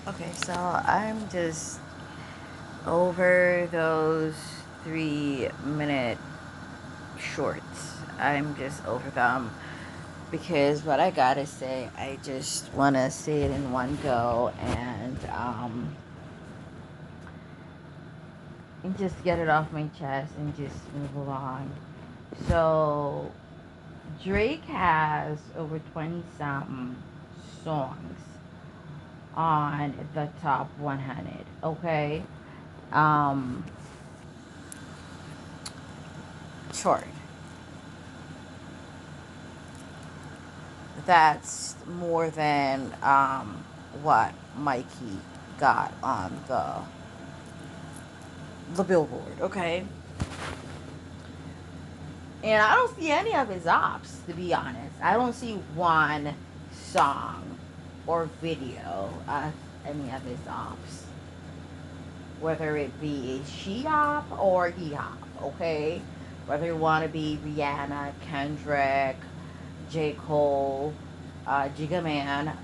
Okay, so I'm just over those 3 minute shorts. I'm just over them because what I gotta say, I just wanna say it in one go and just get it off my chest and just move along. So, Drake has over 20 something songs on the top 100, okay? Um, Short. That's more than what Mikey got on the Billboard, okay? And I don't see any of his ops, to be honest. I don't see one song or video of any of his ops, whether it be a she op or he op, okay? Whether you want to be Rihanna, Kendrick, J. Cole, Jigga Man,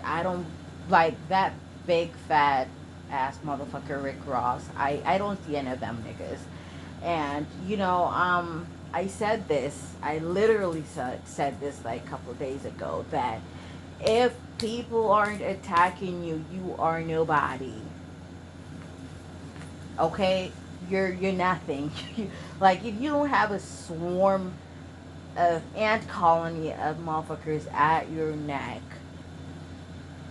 I don't like that big fat ass motherfucker Rick Ross. I don't see any of them niggas. And I said this. I literally said this like a couple of days ago that if people aren't attacking you, you are nobody. Okay, you're nothing. Like if you don't have a swarm of ant colony of motherfuckers at your neck,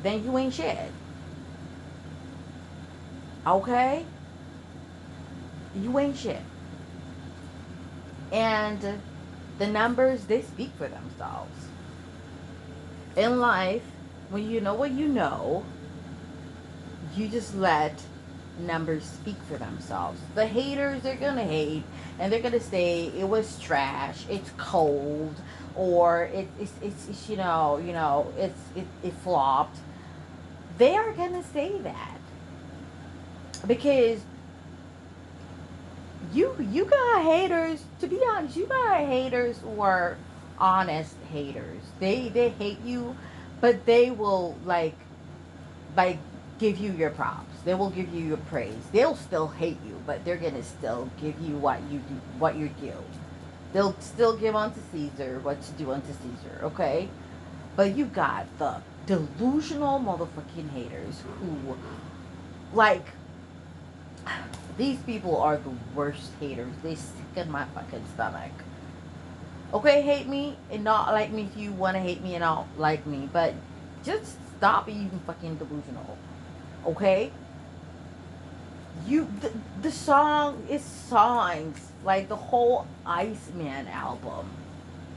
then you ain't shit. Okay, you ain't shit. And the numbers, they speak for themselves. In life, when you know what you know, you just let numbers speak for themselves. The haters, they're gonna hate and they're gonna say it was trash, it's cold, or it's it flopped. They are gonna say that because you got haters. To be honest, you got haters who are honest haters. They hate you, but they will like give you your props. They will give you your praise. They'll still hate you, but they're gonna still give you what you do. They'll still give unto Caesar what's due unto Caesar. Okay, but you got the delusional motherfucking haters who like these people are the worst haters. They stick in my fucking stomach. Okay, hate me and not like me if you want to hate me and not like me, but just stop being fucking delusional. Okay? The song is songs like the whole Iceman album,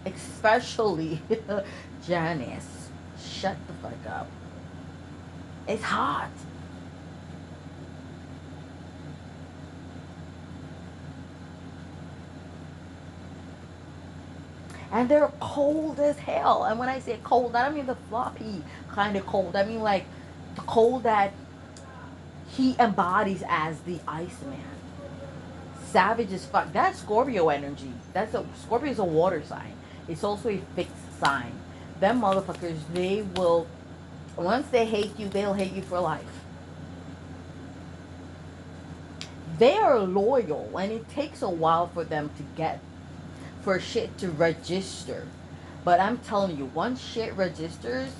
especially Janice. Shut the fuck up. It's hot. And they're cold as hell. And when I say cold, I don't mean the floppy kind of cold. I mean like the cold that he embodies as the Iceman. Savage as fuck. That's Scorpio energy. Scorpio is a water sign. It's also a fixed sign. Them motherfuckers, they will once they hate you, they'll hate you for life. They are loyal, and it takes a while for them to get for shit to register. But I'm telling you, once shit registers,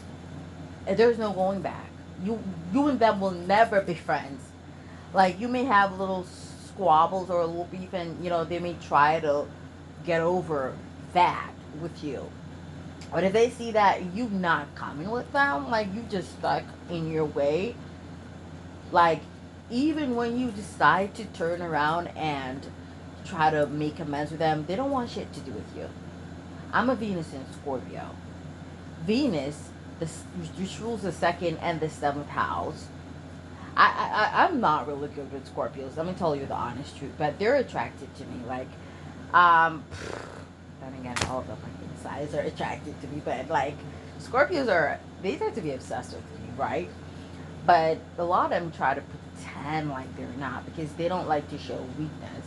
there's no going back. You and them will never be friends. Like you may have little squabbles or a little beef, and they may try to get over that with you. But if they see that you not coming with them, like you just stuck in your way, like even when you decide to turn around and try to make amends with them, they don't want shit to do with you. I'm a Venus in Scorpio. Venus, which rules the second and the seventh house. I'm not really good with Scorpios. Let me tell you the honest truth, but they're attracted to me. Like, um, then again, all the fucking sides are attracted to me, but like, Scorpios they tend to be obsessed with me, right? But a lot of them try to pretend like they're not because they don't like to show weakness.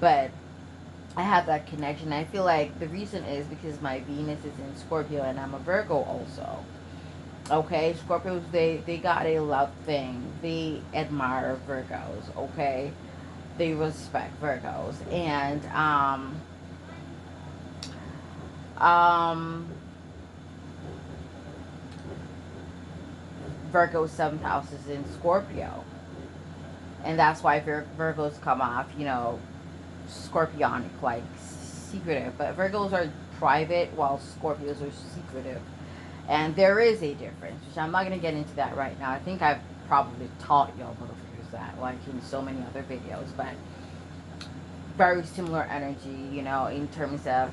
But I have that connection. I feel like the reason is because my Venus is in Scorpio and I'm a Virgo also. Okay, Scorpios, they got a love thing. They admire Virgos. Okay, they respect Virgos, and um Virgo's seventh house is in Scorpio, and that's why Virgos come off, scorpionic, like secretive. But Virgos are private, while Scorpios are secretive, and there is a difference, which I'm not gonna get into that right now. I think I've probably taught y'all motherfuckers that, like in so many other videos, but very similar energy, in terms of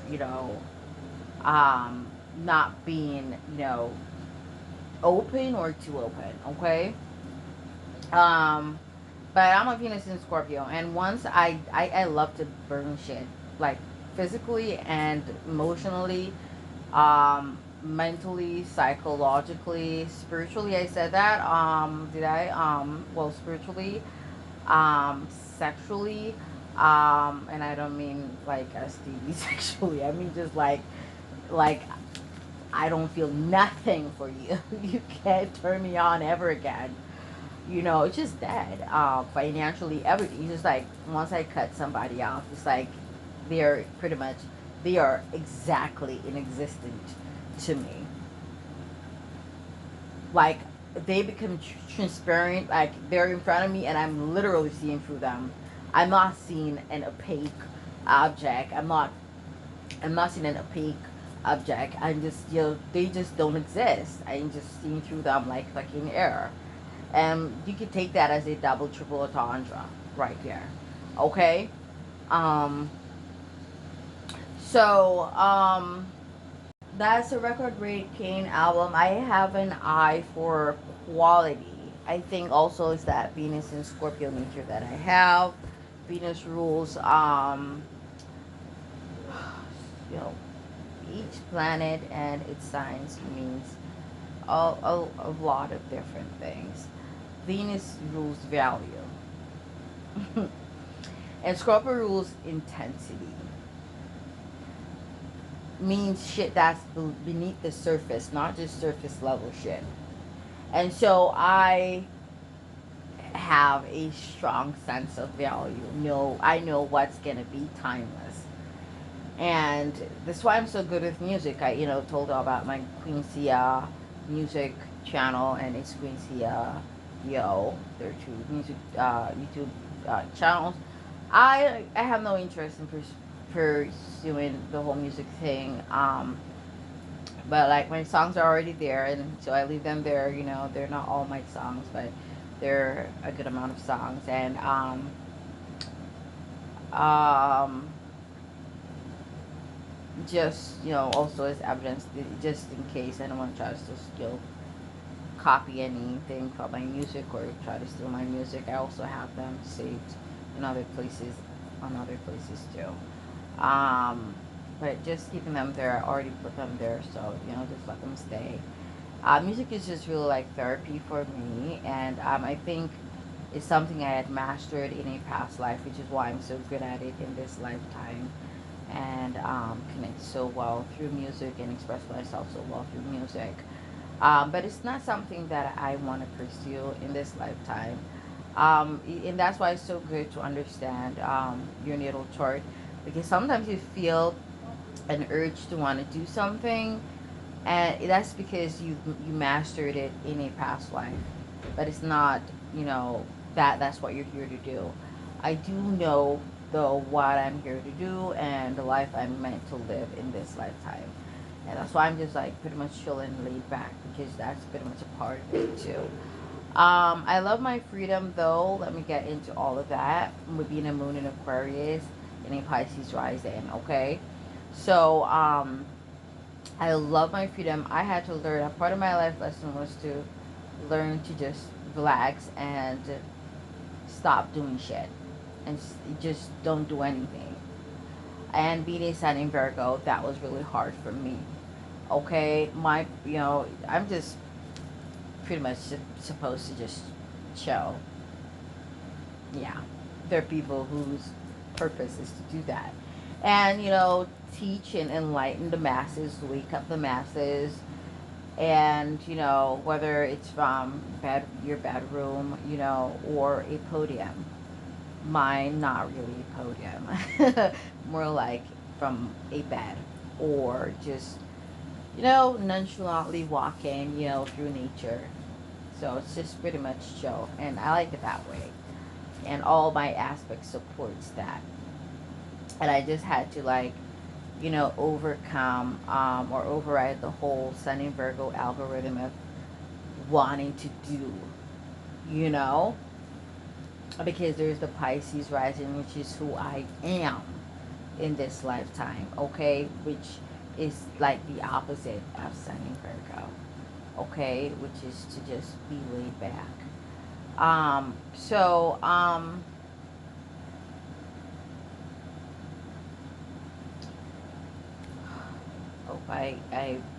um, not being open or too open. Okay. Um, but I'm a Venus in Scorpio, and once I love to burn shit, like physically and emotionally, mentally, psychologically, spiritually. I said that. Did I? Well, spiritually, sexually, and I don't mean like STD sexually. I mean just like I don't feel nothing for you. You can't turn me on ever again. It's just dead. Financially, everything. It's just like once I cut somebody off, it's like they're pretty much they are exactly inexistent to me. Like they become transparent. Like they're in front of me, and I'm literally seeing through them. I'm not seeing an opaque object. I'm not seeing an opaque object. I'm just they just don't exist. I'm just seeing through them like fucking air. And you can take that as a double triple entendre right there. Okay. Um. So that's a record breaking album. I have an eye for quality. I think also is that Venus and Scorpio nature that I have. Venus rules you know each planet and its signs means a lot of different things. Venus rules value. And Scorpio rules intensity. Means shit that's beneath the surface, not just surface level shit. And so I have a strong sense of value. I know what's gonna be timeless. And that's why I'm so good with music. I, told you about my Queen Sia music channel, and it's Queen Sia Yo. They're two music YouTube channels. I have no interest in pursuing the whole music thing. But like my songs are already there, and so I leave them there. They're not all my songs, but they're a good amount of songs, and um, just also as evidence, just in case anyone tries to copy anything from my music or try to steal my music. I also have them saved in other places, on other places too. But just keeping them there, I already put them there, so just let them stay. Music is just really like therapy for me, and I think it's something I had mastered in a past life, which is why I'm so good at it in this lifetime, and connect so well through music and express myself so well through music. But it's not something that I want to pursue in this lifetime. And that's why it's so good to understand your natal chart, because sometimes you feel an urge to want to do something, and that's because you mastered it in a past life, but it's not that's what you're here to do. I do know though what I'm here to do and the life I'm meant to live in this lifetime, and that's why I'm just like pretty much chilling, laid back, because that's pretty much a part of it too. I love my freedom though. Let me get into all of that. With being a moon in Aquarius and a Pisces rising. Okay, so I love my freedom. I had to learn. A part of my life lesson was to learn to just relax and stop doing shit, and just don't do anything. And being a Sun in Virgo, that was really hard for me. Okay, I'm just pretty much supposed to just chill. Yeah, there are people whose purpose is to do that, and teach and enlighten the masses, wake up the masses, And whether it's from your bedroom, or a podium. Mine, not really a podium. More like from a bed, or just nonchalantly walking through nature. So it's just pretty much chill, and I like it that way. And all my aspects supports that. And I just had to, like, overcome, or override the whole Sun in Virgo algorithm of wanting to do, you know, because there's the Pisces rising, which is who I am in this lifetime, okay, which is like the opposite of Sun in Virgo, okay, which is to just be laid back. So oh,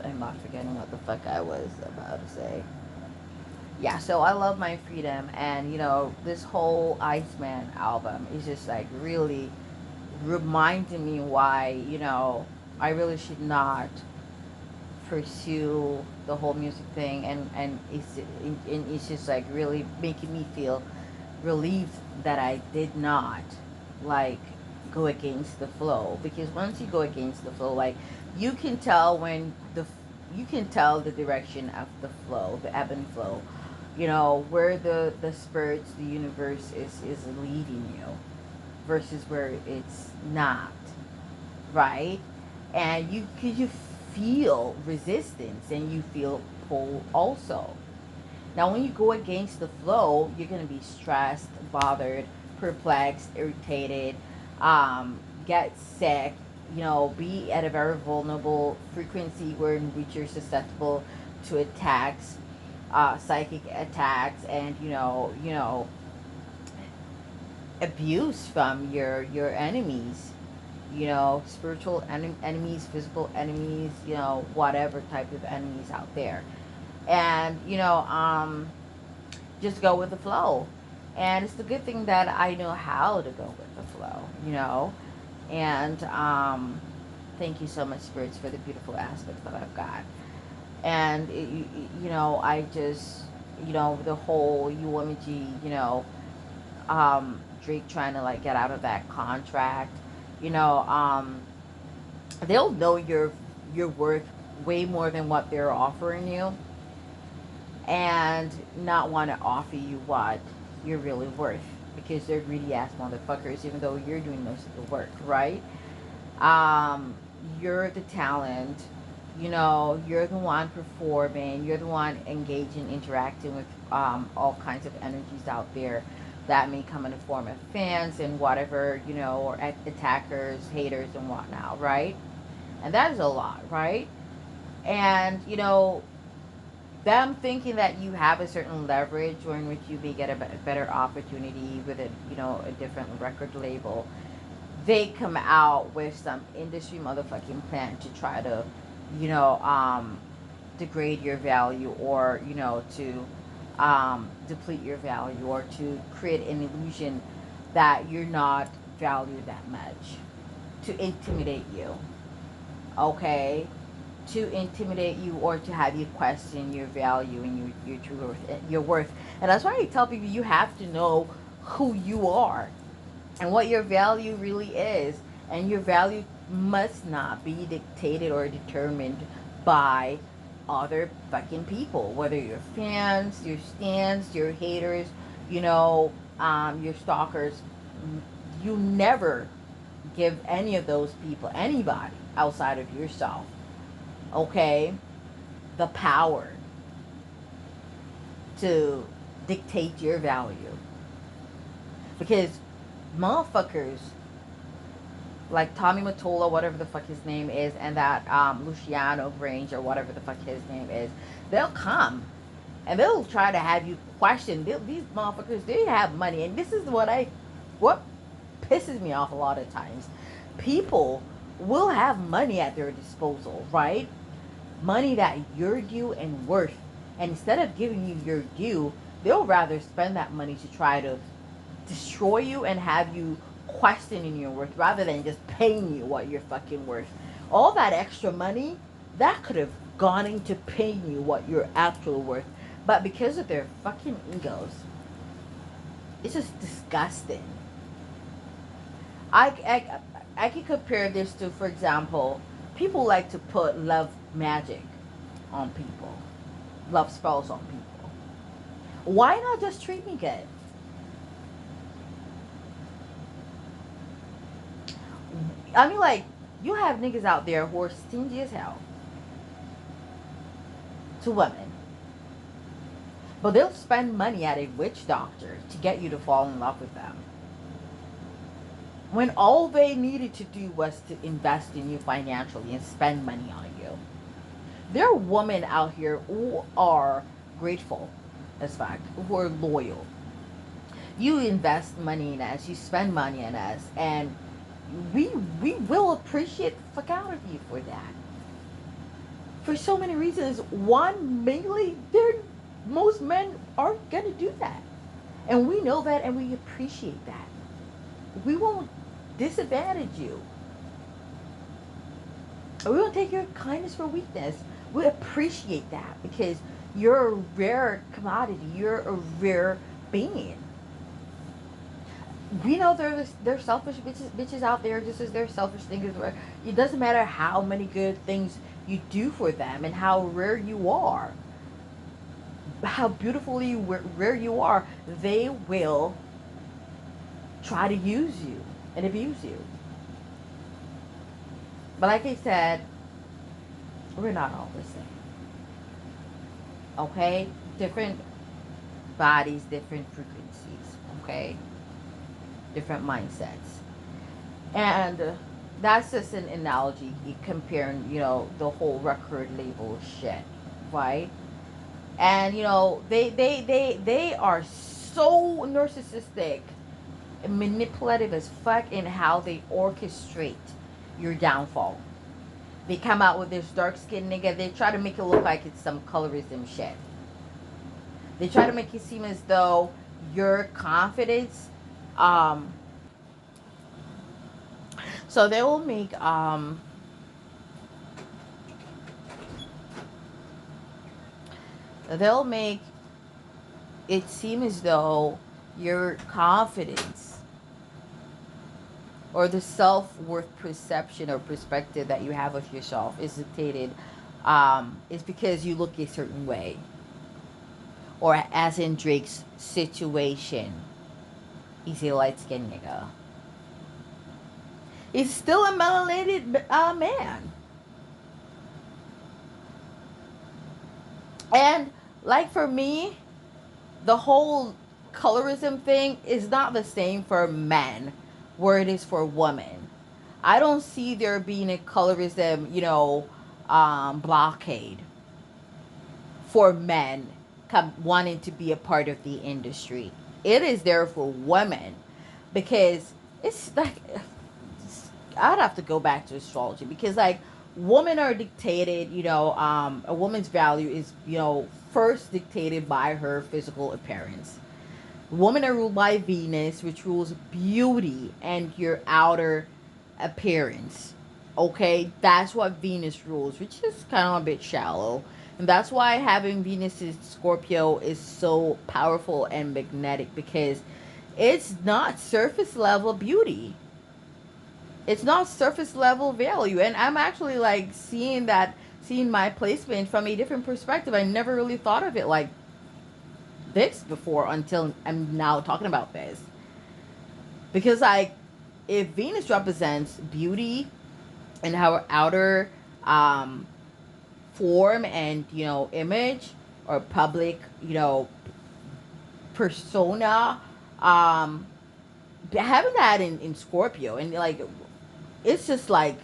I'm not forgetting what the fuck I was about to say. Yeah, so I love my freedom, and this whole Iceman album is just like really reminding me why I really should not pursue the whole music thing, and it's just like really making me feel relieved that I did not, like, go against the flow, because once you go against the flow, like, you can tell when you can tell the direction of the flow, the ebb and flow, where the spirits, the universe is leading you versus where it's not, right? And you feel resistance, and you feel pull also. Now, when you go against the flow, you're going to be stressed, bothered, perplexed, irritated, get sick, be at a very vulnerable frequency where in which you're susceptible to attacks, psychic attacks, and abuse from your enemies, spiritual enemies, physical enemies, whatever type of enemies out there. And just go with the flow. And it's the good thing that I know how to go with the flow. And thank you so much, spirits, for the beautiful aspects that I've got. And I just, the whole UMG, Drake trying to, like, get out of that contract, you know um they'll know you're worth way more than what they're offering you, and not want to offer you what you're really worth, because they're greedy ass motherfuckers, even though you're doing most of the work, right? You're the talent, you're the one performing, you're the one engaging, interacting with all kinds of energies out there that may come in the form of fans and whatever, or attackers, haters, and whatnot, right? And that is a lot, right? And them thinking that you have a certain leverage, or in which you may get a better opportunity with a different record label, they come out with some industry motherfucking plan to try to, you know, um, degrade your value, or, to deplete your value, or to create an illusion that you're not valued that much, to intimidate you, okay? To intimidate you, or to have you question your value and your true worth. And that's why I tell people, you have to know who you are and what your value really is. And your value must not be dictated or determined by other fucking people, whether your fans, your stans, your haters, your stalkers. You never give any of those people, anybody outside of yourself, okay, the power to dictate your value. Because motherfuckers like Tommy Mottola, whatever the fuck his name is, and that Luciano Grange, or whatever the fuck his name is, they'll come and they'll try to have you question. These motherfuckers, they have money. And this is what pisses me off a lot of times. People will have money at their disposal, right? Money that you're due and worth. And instead of giving you your due, they'll rather spend that money to try to destroy you and have you questioning your worth, rather than just paying you what you're fucking worth. All that extra money, that could have going to pay you what you're actually worth. But because of their fucking egos, it's just disgusting. I, I, I can compare this to, for example, people like to put love magic on people, love spells on people. Why not just treat me good? I mean, like, you have niggas out there who are stingy as hell to women, but they'll spend money at a witch doctor to get you to fall in love with them. When all they needed to do was to invest in you financially and spend money on you. There are women out here who are grateful as fact, who are loyal. You invest money in us, you spend money on us, and we we will appreciate the fuck out of you for that. For so many reasons. One, mainly, most men aren't gonna do that. And we know that and we appreciate that. We won't disadvantage you. We won't take your kindness for weakness. We appreciate that because you're a rare commodity. You're a rare being. We know there's selfish bitches out there just as there's selfish niggas. It doesn't matter how many good things you do for them and how rare you are, how beautifully rare you are, they will try to use you and abuse you. But like I said, we're not all the same. Okay? Different bodies, different frequencies. Okay? Different mindsets. And that's just an analogy comparing, the whole record label shit. Right? And, they are so narcissistic and manipulative as fuck in how they orchestrate your downfall. They come out with this dark skinned nigga. They try to make it look like it's some colorism shit. They try to make it seem as though your confidence. So they will make they'll make it seem as though your confidence or the self-worth perception or perspective that you have of yourself is dictated is because you look a certain way, or as in Drake's situation, he's a light-skinned nigga. He's still a melanated man. And like for me, the whole colorism thing is not the same for men where it is for women. I don't see there being a colorism, blockade for men wanting to be a part of the industry. It is there for women because it's like, I'd have to go back to astrology because like women are dictated, a woman's value is, first dictated by her physical appearance. Women are ruled by Venus, which rules beauty and your outer appearance. Okay, that's what Venus rules, which is kind of a bit shallow. And that's why having Venus in Scorpio is so powerful and magnetic because it's not surface level beauty. It's not surface level value. And I'm actually like seeing my placement from a different perspective. I never really thought of it like this before until I'm now talking about this. Because like if Venus represents beauty and our outer form and image or public persona, having that in Scorpio and like it's just like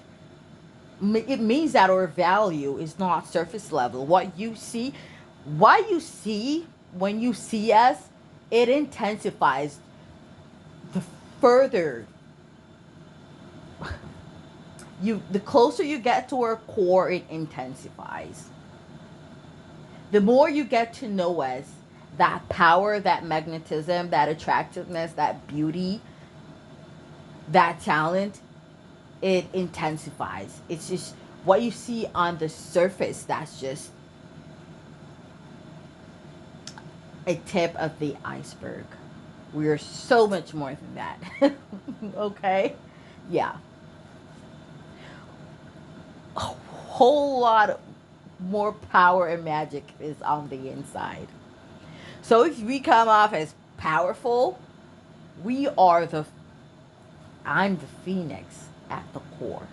it means that our value is not surface level. What you see when you see us, it intensifies the further the closer you get to our core, it intensifies. The more you get to know us, that power, that magnetism, that attractiveness, that beauty, that talent, it intensifies. It's just what you see on the surface, that's just a tip of the iceberg. We are so much more than that. Okay? Yeah. A whole lot more power and magic is on the inside. So if we come off as powerful, we are the I'm the phoenix at the core.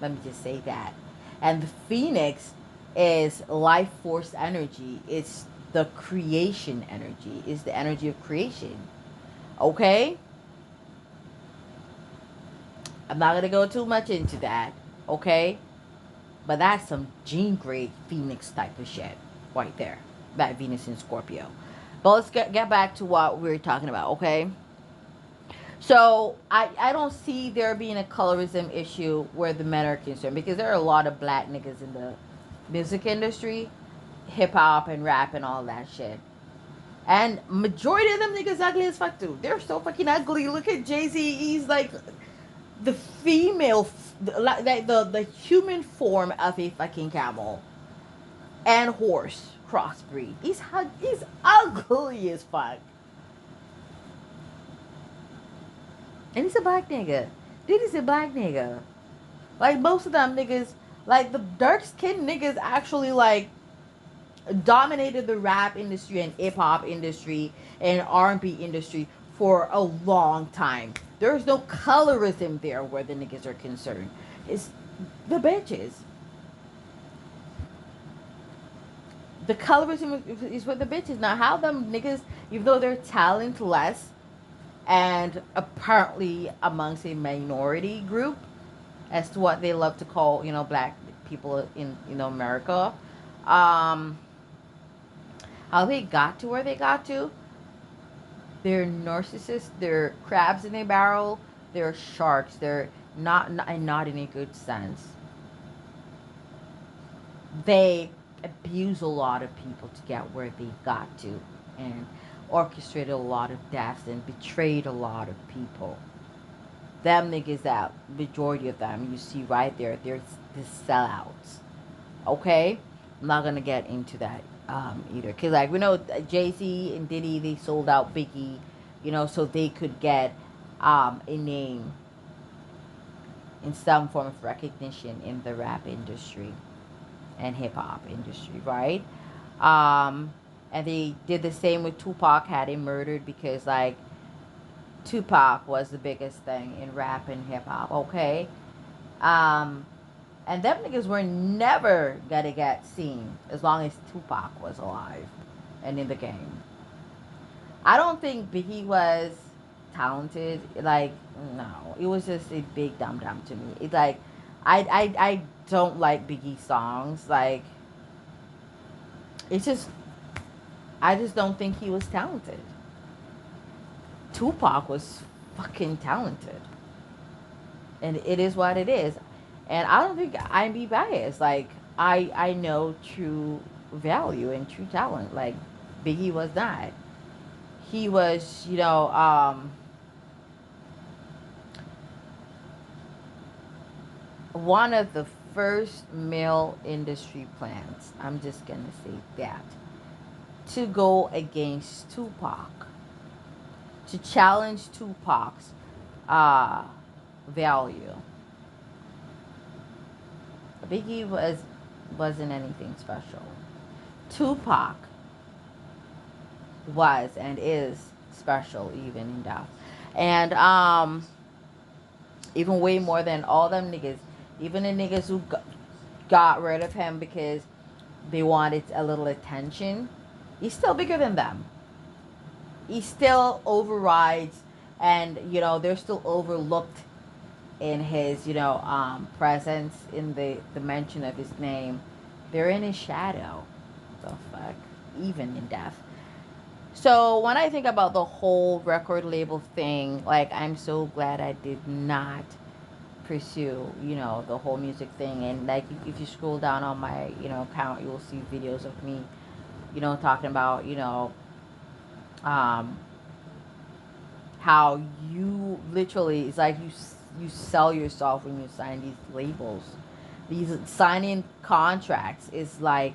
Let me just say that. And the phoenix is life force energy. It's the creation energy. It's the energy of creation. Okay? I'm not gonna go too much into that. Okay? But that's some gene grade phoenix type of shit right there. That Venus in Scorpio. But let's get back to what we were talking about, okay? So I don't see there being a colorism issue where the men are concerned, because there are a lot of black niggas in the music industry, hip hop and rap and all that shit. And majority of them niggas ugly as fuck too. They're so fucking ugly. Look at Jay-Z. He's like the female, like the human form of a fucking camel and horse crossbreed. He's ugly as fuck. And he's a black nigga. Diddy's a black nigga. Like most of them niggas, like the dark skinned niggas actually like dominated the rap industry and hip hop industry and R&B industry for a long time. There's no colorism there where the niggas are concerned. It's the bitches. The colorism is with the bitches. Now, how them niggas, even though they're talentless and apparently amongst a minority group, as to what they love to call, black people in, America, um, how they got to where they got to, they're narcissists, they're crabs in a barrel, they're sharks, they're not in a good sense. They abuse a lot of people to get where they got to, and orchestrated a lot of deaths and betrayed a lot of people. Them niggas, that majority of them you see right there, they're the sellouts. Okay, I'm not gonna get into that either, because like we know Jay-Z and Diddy, they sold out Biggie, so they could get a name in some form of recognition in the rap industry and hip hop industry, right? And they did the same with Tupac, had him murdered because like Tupac was the biggest thing in rap and hip hop, okay? Um, and them niggas were never gonna get seen as long as Tupac was alive and in the game. I don't think Biggie was talented. Like, no, it was just a big dum dum to me. It's like, I don't like Biggie songs. Like, it's just, I just don't think he was talented. Tupac was fucking talented, and it is what it is. And I don't think I'm be biased. Like, I know true value and true talent. Like, Biggie was not. He was, one of the first male industry plants, I'm just gonna say that, to go against Tupac, to challenge Tupac's value. Biggie wasn't anything special. Tupac was and is special even in death. And even way more than all them niggas. Even the niggas who got rid of him because they wanted a little attention. He's still bigger than them. He still overrides, and they're still overlooked in his presence, in the mention of his name. They're in his shadow. The fuck, even in death. So when I think about the whole record label thing, like, I'm so glad I did not pursue, the whole music thing. And like, if you scroll down on my, account, you will see videos of me, talking about, um, how you literally, it's like you sell yourself when you sign these labels. These signing contracts is like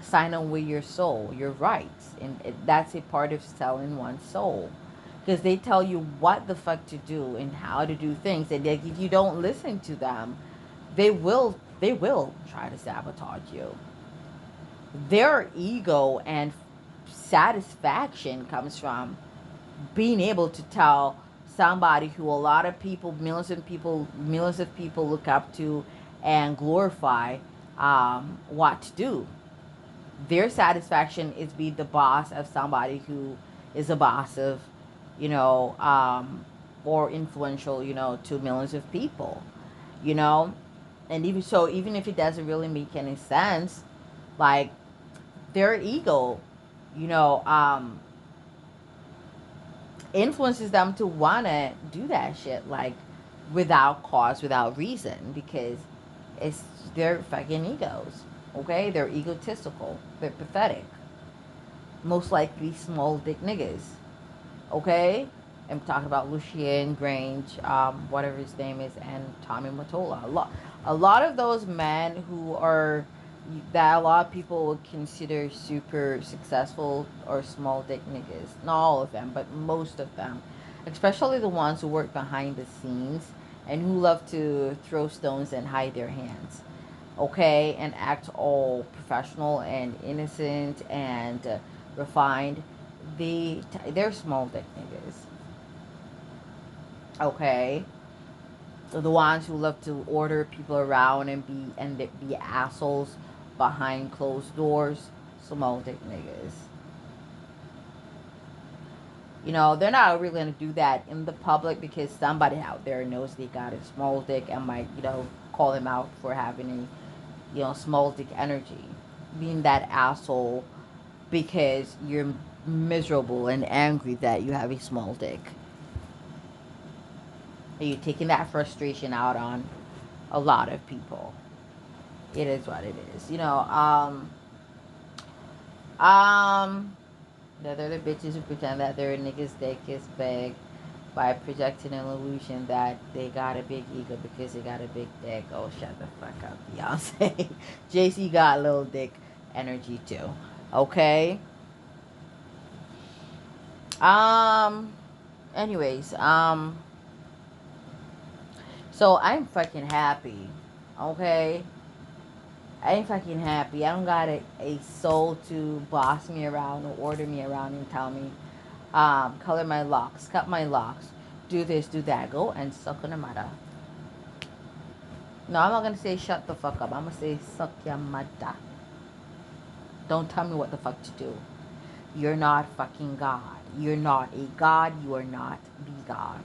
sign on with your soul, your rights, and that's a part of selling one's soul. Because they tell you what the fuck to do and how to do things, and like, if you don't listen to them, they will try to sabotage you. Their ego and satisfaction comes from being able to tell somebody who a lot of people, millions of people look up to and glorify, what to do. Their satisfaction is be the boss of somebody who is a boss of, you know, or influential, to millions of people, you know. And even so, even if it doesn't really make any sense, like their ego, you know, influences them to wanna do that shit, like without cause, without reason, because it's their fucking egos. Okay, they're egotistical. They're pathetic. Most likely small dick niggas. Okay, I'm talking about Lucien Grange, whatever his name is, and Tommy Mottola. A lot of those men who are that a lot of people would consider super successful or small dick niggas. Not all of them, but most of them, especially the ones who work behind the scenes and who love to throw stones and hide their hands. Okay, and act all professional and innocent and refined. They're small dick niggas. Okay, so the ones who love to order people around and be assholes behind closed doors, small dick niggas. They're not really gonna do that in the public because somebody out there knows they got a small dick and might, call them out for having a, small dick energy, being that asshole because you're miserable and angry that you have a small dick. And you're taking that frustration out on a lot of people. It is what it is. Um, the other bitches who pretend that their nigga's dick is big by projecting an illusion that they got a big ego because they got a big dick. Oh, shut the fuck up, Beyonce. JC got little dick energy too. Okay. Um. Anyways. So I'm fucking happy. Okay. I'm fucking happy. I don't got a soul to boss me around or order me around and tell me, color my locks, cut my locks, do this, do that. Go and suck on a mother. No, I'm not gonna say shut the fuck up. I'm gonna say suck your mother. Don't tell me what the fuck to do. You're not fucking God. You're not a God. You are not the God.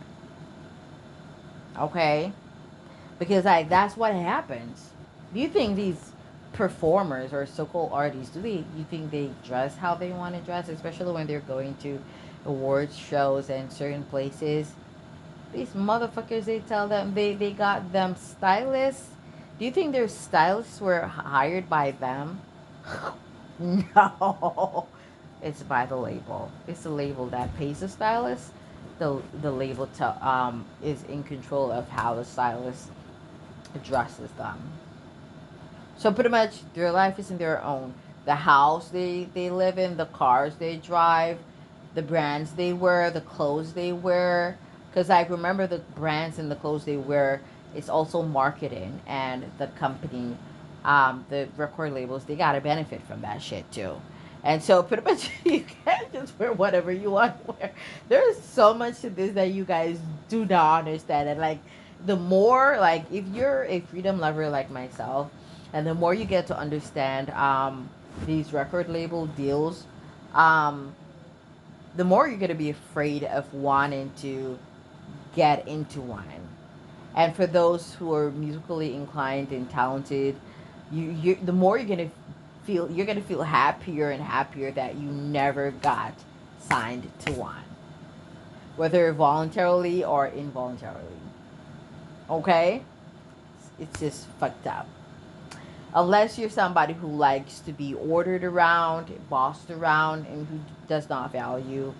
Okay? Because that's what happens. Do you think these performers or so-called artists, you think they dress how they want to dress, especially when they're going to awards shows and certain places? These motherfuckers, they tell them they got them stylists. Do you think their stylists were hired by them? No. It's by the label. It's the label that pays the stylist. The label is in control of how the stylist dresses them. So pretty much their life is in their own. The house they live in, the cars they drive, the brands they wear, the clothes they wear. Because I remember the brands and the clothes they wear, it's also marketing, and the company, the record labels, they got to benefit from that shit too. And so pretty much you can't just wear whatever you want to wear. There's so much to this that you guys do not understand. And like the more, like, if you're a freedom lover like myself, and the more you get to understand, these record label deals, um, the more you're going to be afraid of wanting to get into one. And for those who are musically inclined and talented, the more you're gonna feel happier and happier that you never got signed to one, whether voluntarily or involuntarily. Okay, it's just fucked up. Unless you're somebody who likes to be ordered around, bossed around, and who does not value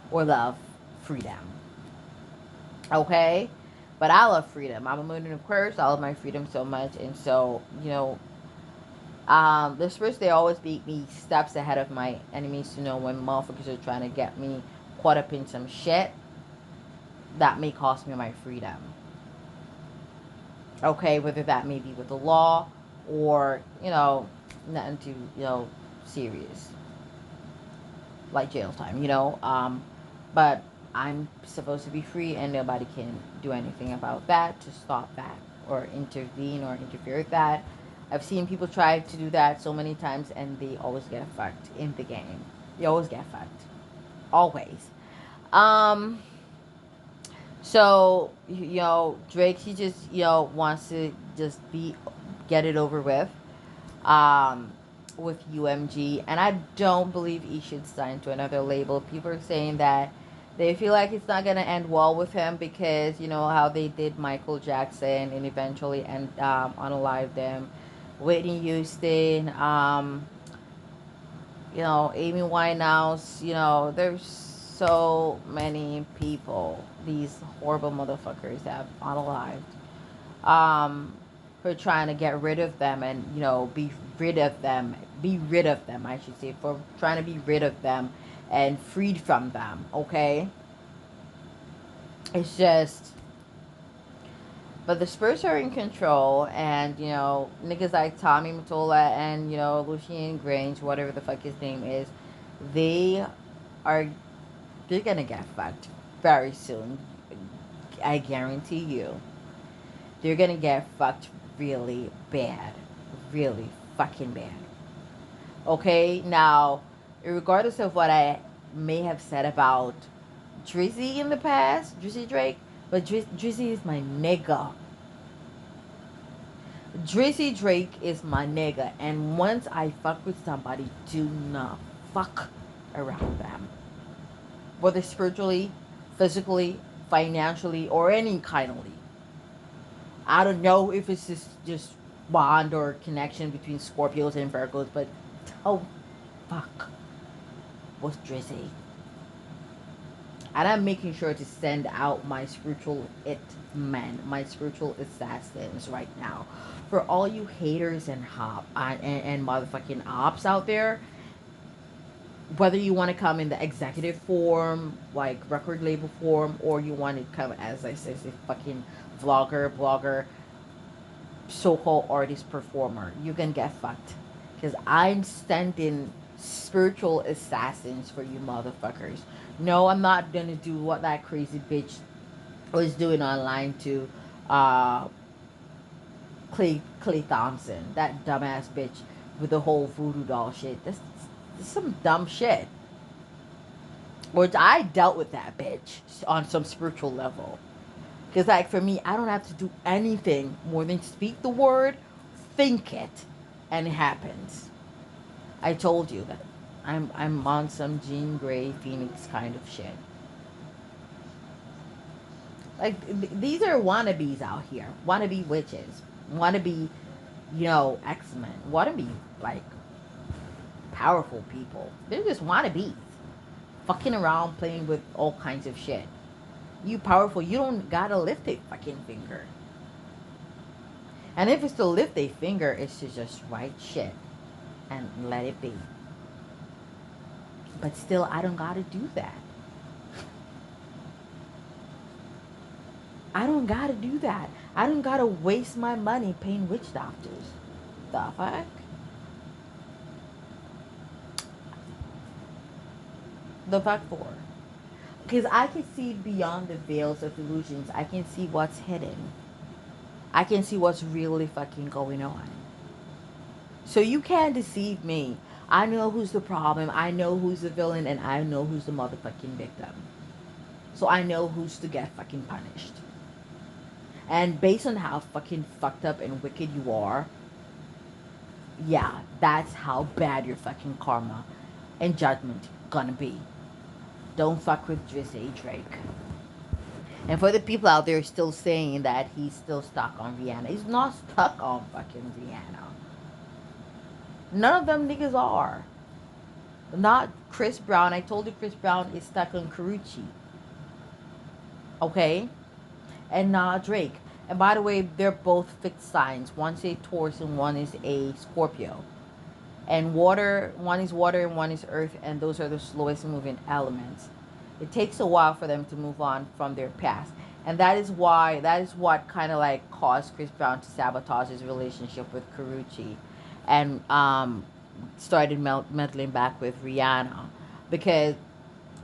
or love freedom. Okay? But I love freedom. I'm a moon in Aquarius. I love my freedom so much. And so, the spirits, they always beat me steps ahead of my enemies to know when motherfuckers are trying to get me caught up in some shit that may cost me my freedom. Okay, whether that may be with the law or, nothing too, serious. Like jail time, but I'm supposed to be free and nobody can do anything about that to stop that or intervene or interfere with that. I've seen people try to do that so many times and they always get fucked in the game. They always get fucked. Always. Um so Drake, he just wants to just get it over um with UMG, and I don't believe he should sign to another label. People are saying that they feel like it's not gonna end well with him because you know how they did Michael Jackson and eventually unalive them. Whitney Houston, Amy Winehouse, there's so many people, these horrible motherfuckers that have unalived, for trying to get rid of them and, be rid of them, I should say, for trying to be rid of them and freed from them, okay? It's just, but the Spurs are in control, and niggas like Tommy Mottola and Lucien Grange, whatever the fuck his name is, they are they're gonna get fucked very soon. I guarantee you, they're gonna get fucked really bad, really fucking bad. Okay, now, regardless of what I may have said about Drizzy in the past, Drizzy Drake, but Drizzy is my nigga. Drizzy Drake is my nigga, and once I fuck with somebody, do not fuck around them. Whether spiritually, physically, financially, or any kindly. I don't know if it's just bond or connection between Scorpios and Virgos, but don't fuck with Drizzy. And I'm making sure to send out my spiritual men, my spiritual assassins right now. For all you haters and motherfucking ops out there, whether you want to come in the executive form, like record label form, or you want to come as I say, a fucking vlogger, blogger, so-called artist, performer, you can get fucked. Because I'm sending spiritual assassins for you motherfuckers. No, I'm not gonna do what that crazy bitch was doing online to uh Clay Thompson, that dumbass bitch with the whole voodoo doll shit. That's some dumb shit. Or I dealt with that bitch on some spiritual level. Because, like, for me, I don't have to do anything more than speak the word, think it, and it happens. I told you that. I'm on some Jean Grey Phoenix kind of shit. Like, these are wannabes out here. Wannabe witches. Wannabe, X-Men. Wannabe, like, powerful people. They're just wannabes. Fucking around playing with all kinds of shit. You powerful, you don't gotta lift a fucking finger. And if it's to lift a finger, it's to just write shit and let it be. But still, I don't gotta do that. I don't gotta do that. I don't gotta waste my money paying witch doctors. The fuck? The fuck for? Because I can see beyond the veils of illusions. I can see what's hidden. I can see what's really fucking going on. So you can't deceive me. I know who's the problem. I know who's the villain. And I know who's the motherfucking victim. So I know who's to get fucking punished. And based on how fucking fucked up and wicked you are, yeah, that's how bad your fucking karma and judgment gonna be. Don't fuck with Drizzy Drake. And for the people out there still saying that he's still stuck on Rihanna, he's not stuck on fucking Rihanna. None of them niggas are. Not Chris Brown. I told you Chris Brown is stuck on Karuchi. Okay? and not Drake. And by the way, they're both fixed signs. One's a Taurus and one is a Scorpio. And water, one is water and one is earth, and those are the slowest moving elements. It takes a while for them to move on from their past. And that is what kind of like caused Chris Brown to sabotage his relationship with Karrueche and started meddling back with Rihanna because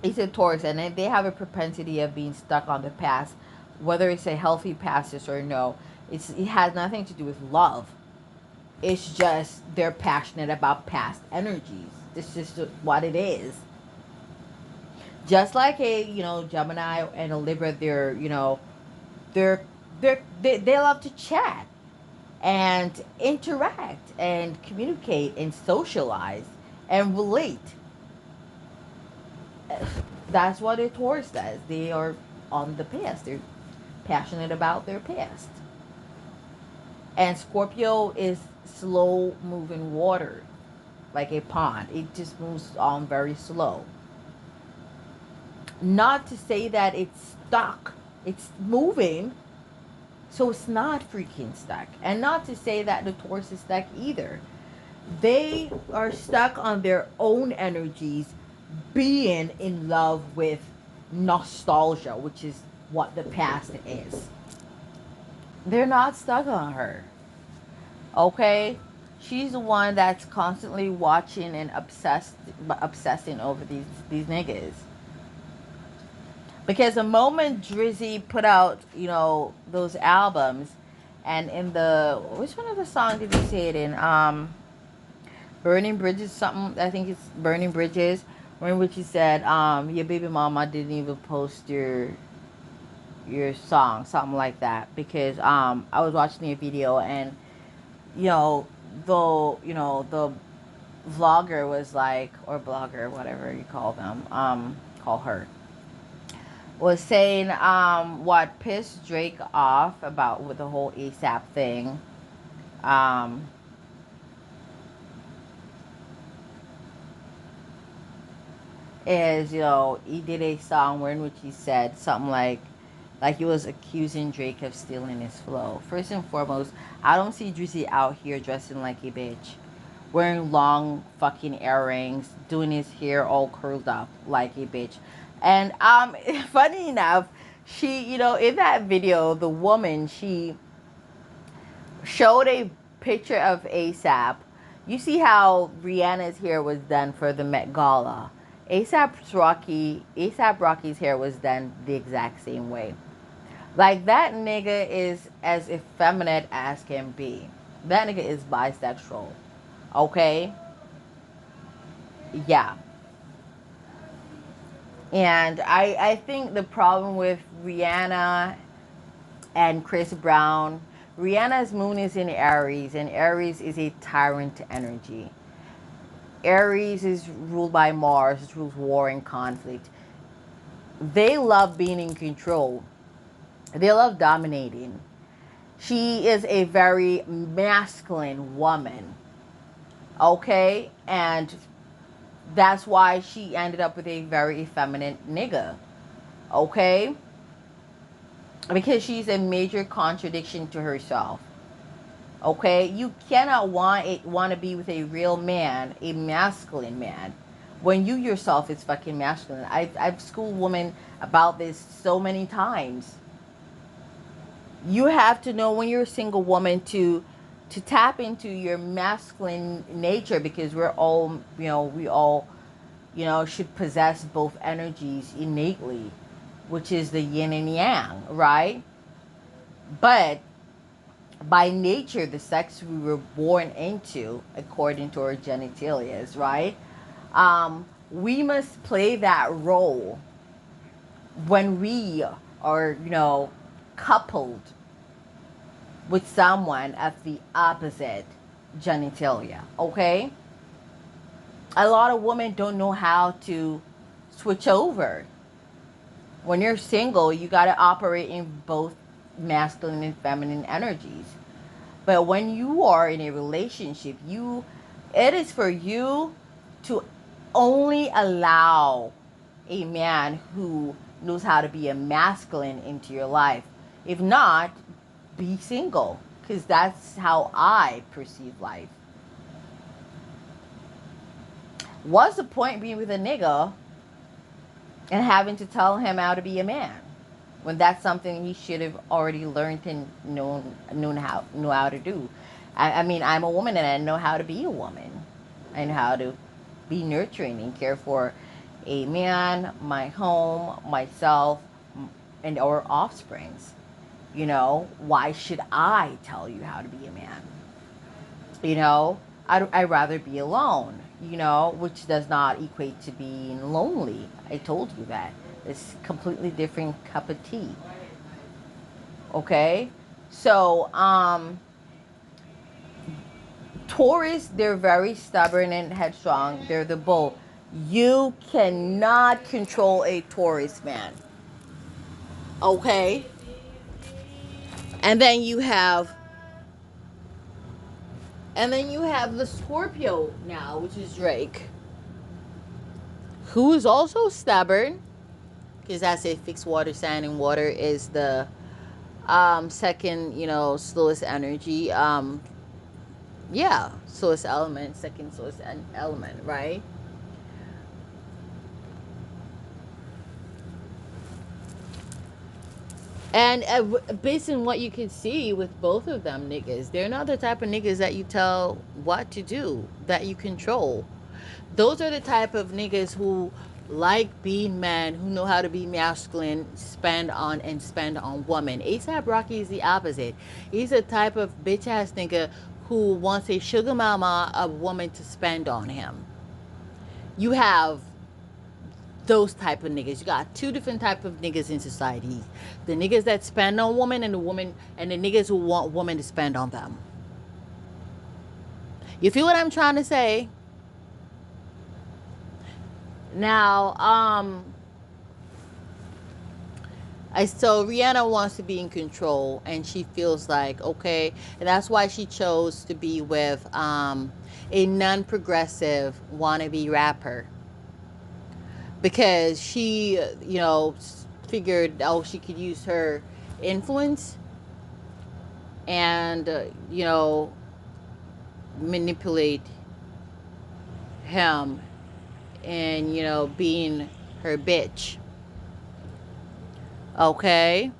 he's a Taurus and they have a propensity of being stuck on the past, whether it's a healthy past or no. It has nothing to do with love. It's just they're passionate about past energies. This is just what it is. Just like a Gemini and a Libra, they're they love to chat and interact and communicate and socialize and relate. That's what a Taurus does. They are on the past. They're passionate about their past. And Scorpio is slow moving water, like a pond. It just moves on very slow. Not to say that it's stuck. It's moving, so it's not freaking stuck. And not to say that the Taurus is stuck either. They are stuck on their own energies, being in love with nostalgia, which is what the past is. They're not stuck on her. Okay? She's the one that's constantly watching and obsessing over these niggas. Because the moment Drizzy put out, those albums, and in the, which one of the songs did he say it in? Burning Bridges, something, I think it's Burning Bridges, in which he said, your baby mama didn't even post your song, something like that. Because I was watching a video and, the vlogger was like, or blogger, whatever you call them, call her, was saying what pissed Drake off about with the whole ASAP thing. Is he did a song in which he said something like he was accusing Drake of stealing his flow. First and foremost, I don't see Drizzy out here dressing like a bitch, wearing long fucking earrings, doing his hair all curled up like a bitch. And funny enough, she, in that video, the woman, she showed a picture of ASAP. You see how Rihanna's hair was done for the Met Gala. ASAP Rocky's hair was done the exact same way. Like, that nigga is as effeminate as can be. That nigga is bisexual. Okay? Yeah. And I think the problem with Rihanna and Chris Brown, Rihanna's moon is in Aries, and Aries is a tyrant energy. Aries is ruled by Mars, it rules war and conflict. They love being in control. They love dominating. She is a very masculine woman. Okay? And that's why she ended up with a very effeminate nigga. Okay? Because she's a major contradiction to herself. Okay? You cannot want to be with a real man, a masculine man, when you yourself is fucking masculine. I've schooled women about this so many times. You have to know when you're a single woman to tap into your masculine nature, because we're all, we all, should possess both energies innately, which is the yin and yang, right? But by nature, the sex we were born into, according to our genitalia, right? We must play that role when we are, coupled with someone of the opposite genitalia, okay? A lot of women don't know how to switch over. When you're single, you got to operate in both masculine and feminine energies. But when you are in a relationship, it is for you to only allow a man who knows how to be a masculine into your life. If not, be single. Because that's how I perceive life. What's the point being with a nigga and having to tell him how to be a man when that's something he should have already learned and know how to do? I mean, I'm a woman and I know how to be a woman and how to be nurturing and care for a man, my home, myself, and our offsprings. You know, why should I tell you how to be a man? You know, I'd rather be alone, you know, which does not equate to being lonely. I told you that. It's a completely different cup of tea. Okay? So, Taurus, they're very stubborn and headstrong. They're the bull. You cannot control a Taurus man. Okay? And then you have the Scorpio now, which is Drake, who is also stubborn, because that's a fixed water sign, and water is the second, slowest energy. Slowest element, second slowest element, right? And based on what you can see with both of them niggas, they're not the type of niggas that you tell what to do, that you control. Those are the type of niggas who like being men, who know how to be masculine, spend on women. A$AP Rocky is the opposite. He's a type of bitch ass nigga who wants a sugar mama, a woman to spend on him. You have those type of niggas. You got two different type of niggas in society. The niggas that spend on women, and the niggas who want women to spend on them. You feel what I'm trying to say? Now, so Rihanna wants to be in control, and she feels like, okay, and that's why she chose to be with a non-progressive wannabe rapper, because she, figured, she could use her influence and, manipulate him and, being her bitch. Okay?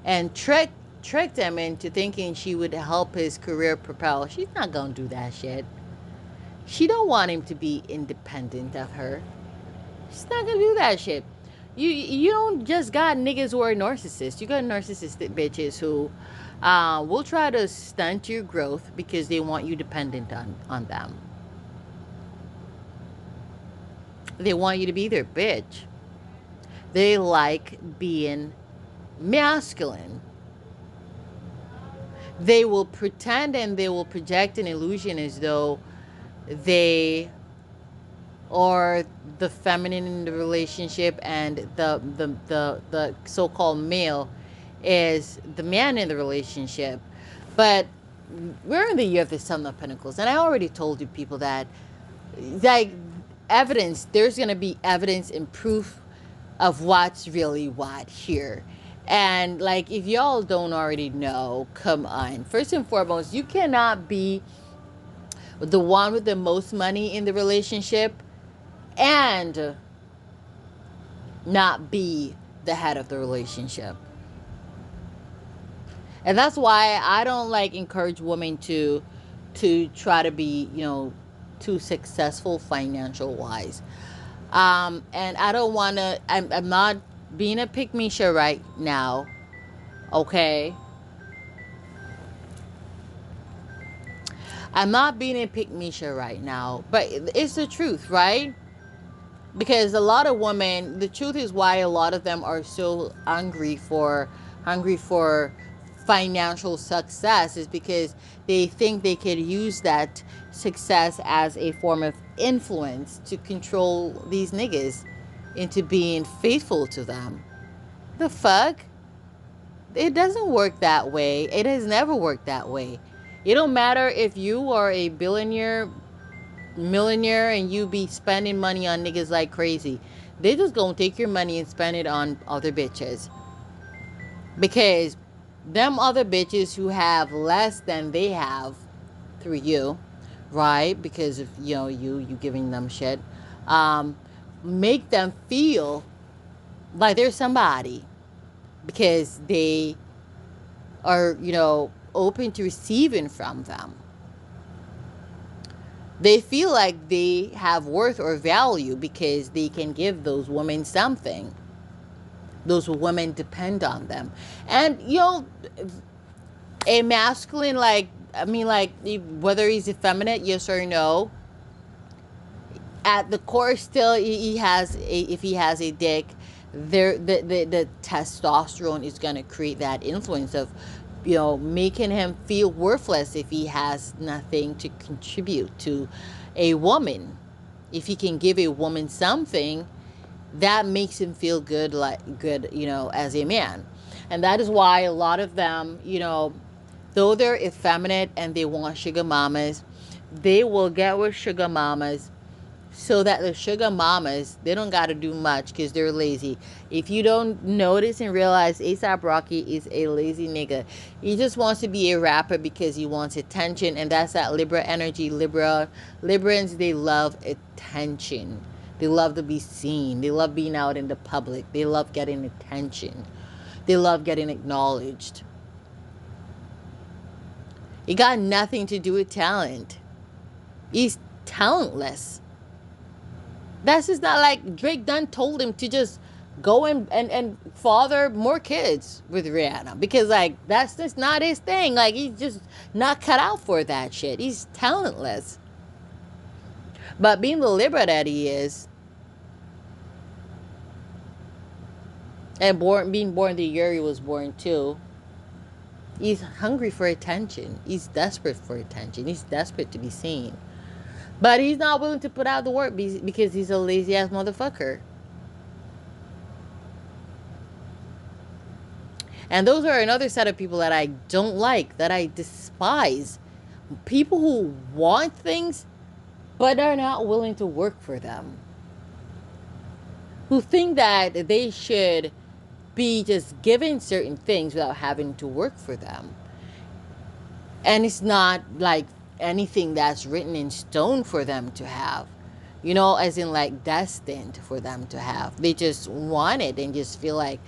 And tricked him into thinking she would help his career propel. She's not gonna do that shit. She don't want him to be independent of her. She's not gonna do that shit. You don't just got niggas who are narcissists. You got narcissistic bitches who will try to stunt your growth because they want you dependent on them. They want you to be their bitch. They like being masculine. They will pretend and they will project an illusion as though they are the feminine in the relationship and the so-called male is the man in the relationship. But we're in the year of the Seven of Pentacles, and I already told you people that, like, evidence, there's going to be evidence and proof of what's really what here. And, like, if y'all don't already know, come on. First and foremost, you cannot be the one with the most money in the relationship and not be the head of the relationship. And that's why I don't encourage women to try to be, too successful financial wise. And I don't want to, I'm not being a pick-me-sha right now. Okay. I'm not being a pick-me-sha right now, but it's the truth, right? Because a lot of women, the truth is why a lot of them are so hungry for financial success is because they think they could use that success as a form of influence to control these niggas into being faithful to them. The fuck? It doesn't work that way. It has never worked that way. It don't matter if you are a billionaire, millionaire, and you be spending money on niggas like crazy. They just gonna take your money and spend it on other bitches. Because them other bitches who have less than they have through you, right? Because of you giving them shit, um, make them feel like they're somebody because they are open to receiving from them. They feel like they have worth or value because they can give those women something. Those women depend on them. And a masculine, like, I mean, like, whether he's effeminate, yes or no, at the core still he has if he has a dick, there the testosterone is going to create that influence of making him feel worthless if he has nothing to contribute to a woman. If he can give a woman something, that makes him feel good, like good, as a man. And that is why a lot of them, though they're effeminate and they want sugar mamas, they will get with sugar mamas so that the sugar mamas, they don't got to do much because they're lazy. If you don't notice and realize, A$AP Rocky is a lazy nigga. He just wants to be a rapper because he wants attention, and that's that Libra energy. Librans, they love attention. They love to be seen. They love being out in the public. They love getting attention. They love getting acknowledged. It got nothing to do with talent. He's talentless. That's just not like Drake done told him to just go and father more kids with Rihanna, because like that's just not his thing. Like he's just not cut out for that shit. He's talentless. But being the Libra that he is, and being born the year he was born too, he's hungry for attention. He's desperate for attention. He's desperate to be seen. But he's not willing to put out the work because he's a lazy ass motherfucker. And those are another set of people that I don't like, that I despise. People who want things but are not willing to work for them. Who think that they should be just given certain things without having to work for them. And it's not like anything that's written in stone for them to have, as in like destined for them to have. They just want it and just feel like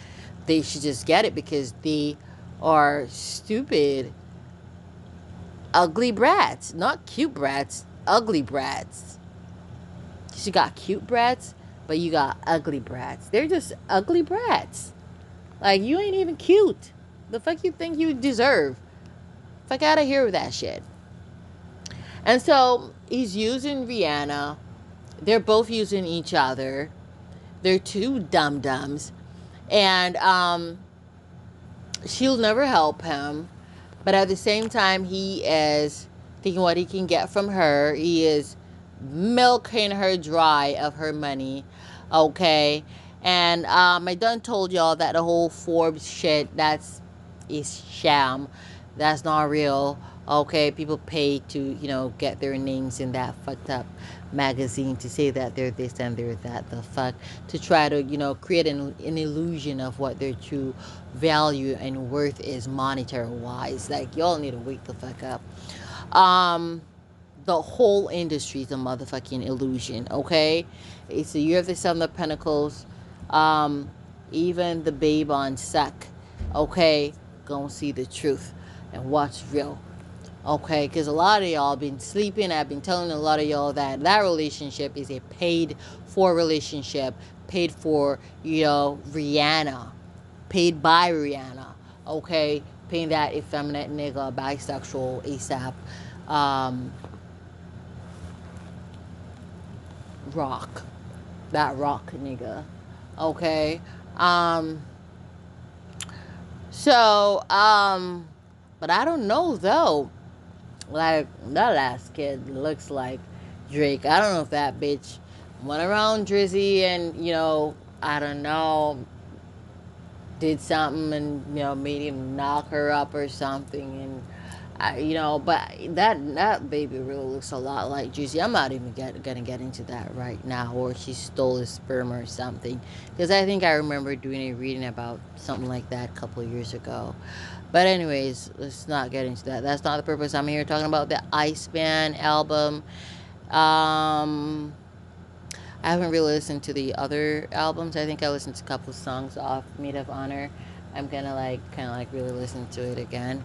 they should just get it because they are stupid, ugly brats. Not cute brats, ugly brats. You got cute brats, but you got ugly brats. They're just ugly brats. Like, you ain't even cute. The fuck you think you deserve? Fuck out of here with that shit. And so he's using Rihanna. They're both using each other. They're two dum-dums. And she'll never help him. But at the same time, he is thinking what he can get from her. He is milking her dry of her money. Okay? And I done told y'all that the whole Forbes shit, is sham. That's not real. Okay, people pay to, get their names in that fucked up magazine to say that they're this and they're that. The fuck? To try to, create an illusion of what their true value and worth is monetary wise. Like, y'all need to wake the fuck up. The whole industry is a motherfucking illusion, okay? It's the year of the Seven of Pentacles. Even the babe on Suck, okay? Gonna see the truth and what's real. Okay, because a lot of y'all been sleeping. I've been telling a lot of y'all that relationship is a paid for relationship. Paid for, Rihanna. Paid by Rihanna. Okay? Paying that effeminate nigga, bisexual, A$AP. Rock. That rock nigga. Okay? But I don't know though. Like, that last kid looks like Drake. I don't know if that bitch went around Drizzy and, I don't know, did something and, made him knock her up or something. And But that baby really looks a lot like Juicy. I'm not even gonna get into that right now, or she stole his sperm or something, because I think I remember doing a reading about something like that a couple of years ago. But anyways, let's not get into that. That's not the purpose. I'm here talking about the Iceman album. Um, I haven't really listened to the other albums. I think I listened to a couple of songs off Maid of Honor. I'm gonna kind of like really listen to it again.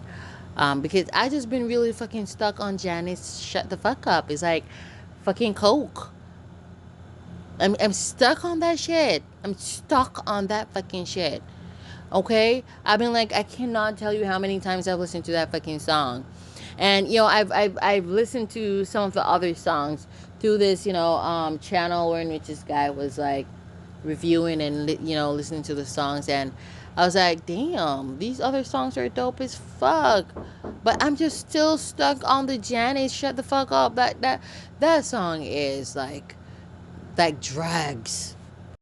Because I just been really fucking stuck on Janice. Shut the fuck up. It's like fucking coke. I'm stuck on that shit. I'm stuck on that fucking shit. Okay, I've been like, I cannot tell you how many times I've listened to that fucking song. And I've listened to some of the other songs through this channel in which this guy was like reviewing and listening to the songs. And I was like, damn, these other songs are dope as fuck, but I'm just still stuck on the Janis shut the fuck up. That song is like drags.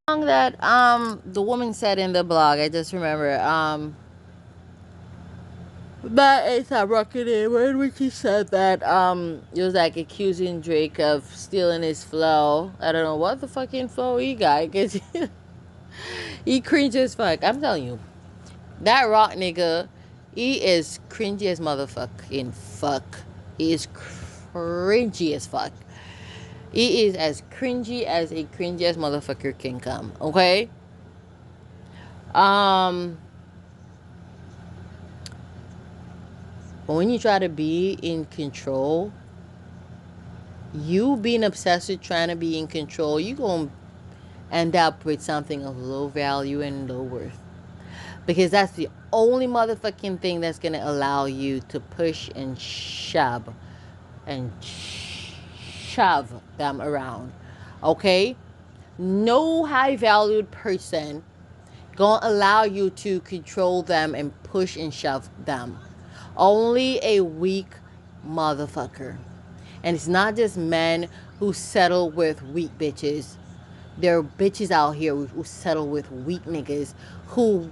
Song that the woman said in the blog, I just remember, that A$AP Rocky Day, in which he said that it was like accusing Drake of stealing his flow. I don't know what the fucking flow he got, because he cringe as fuck. I'm telling you, that rock nigga, he is cringy as motherfucking fuck. He is cringy as fuck. He is as cringy as a cringy as motherfucker can come. Okay. Um. But when you try to be in control, you being obsessed with trying to be in control, you gonna end up with something of low value and low worth. Because that's the only motherfucking thing that's gonna allow you to push and shove them around. Okay? No high valued person gonna allow you to control them and push and shove them. Only a weak motherfucker. And it's not just men who settle with weak bitches. There are bitches out here who settle with weak niggas who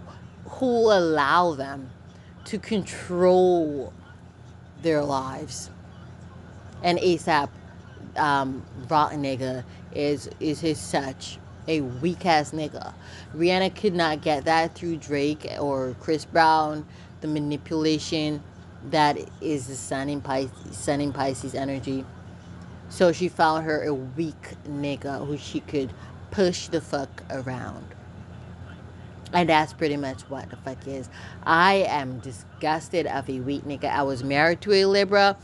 allow them to control their lives. And A$AP Rock nigga is his such a weak ass nigga. Rihanna could not get that through Drake or Chris Brown. The manipulation that is the sun in Pisces energy. So she found her a weak nigga who she could push the fuck around. And that's pretty much what the fuck is. I am disgusted of a weak nigga. I was married to a Libra,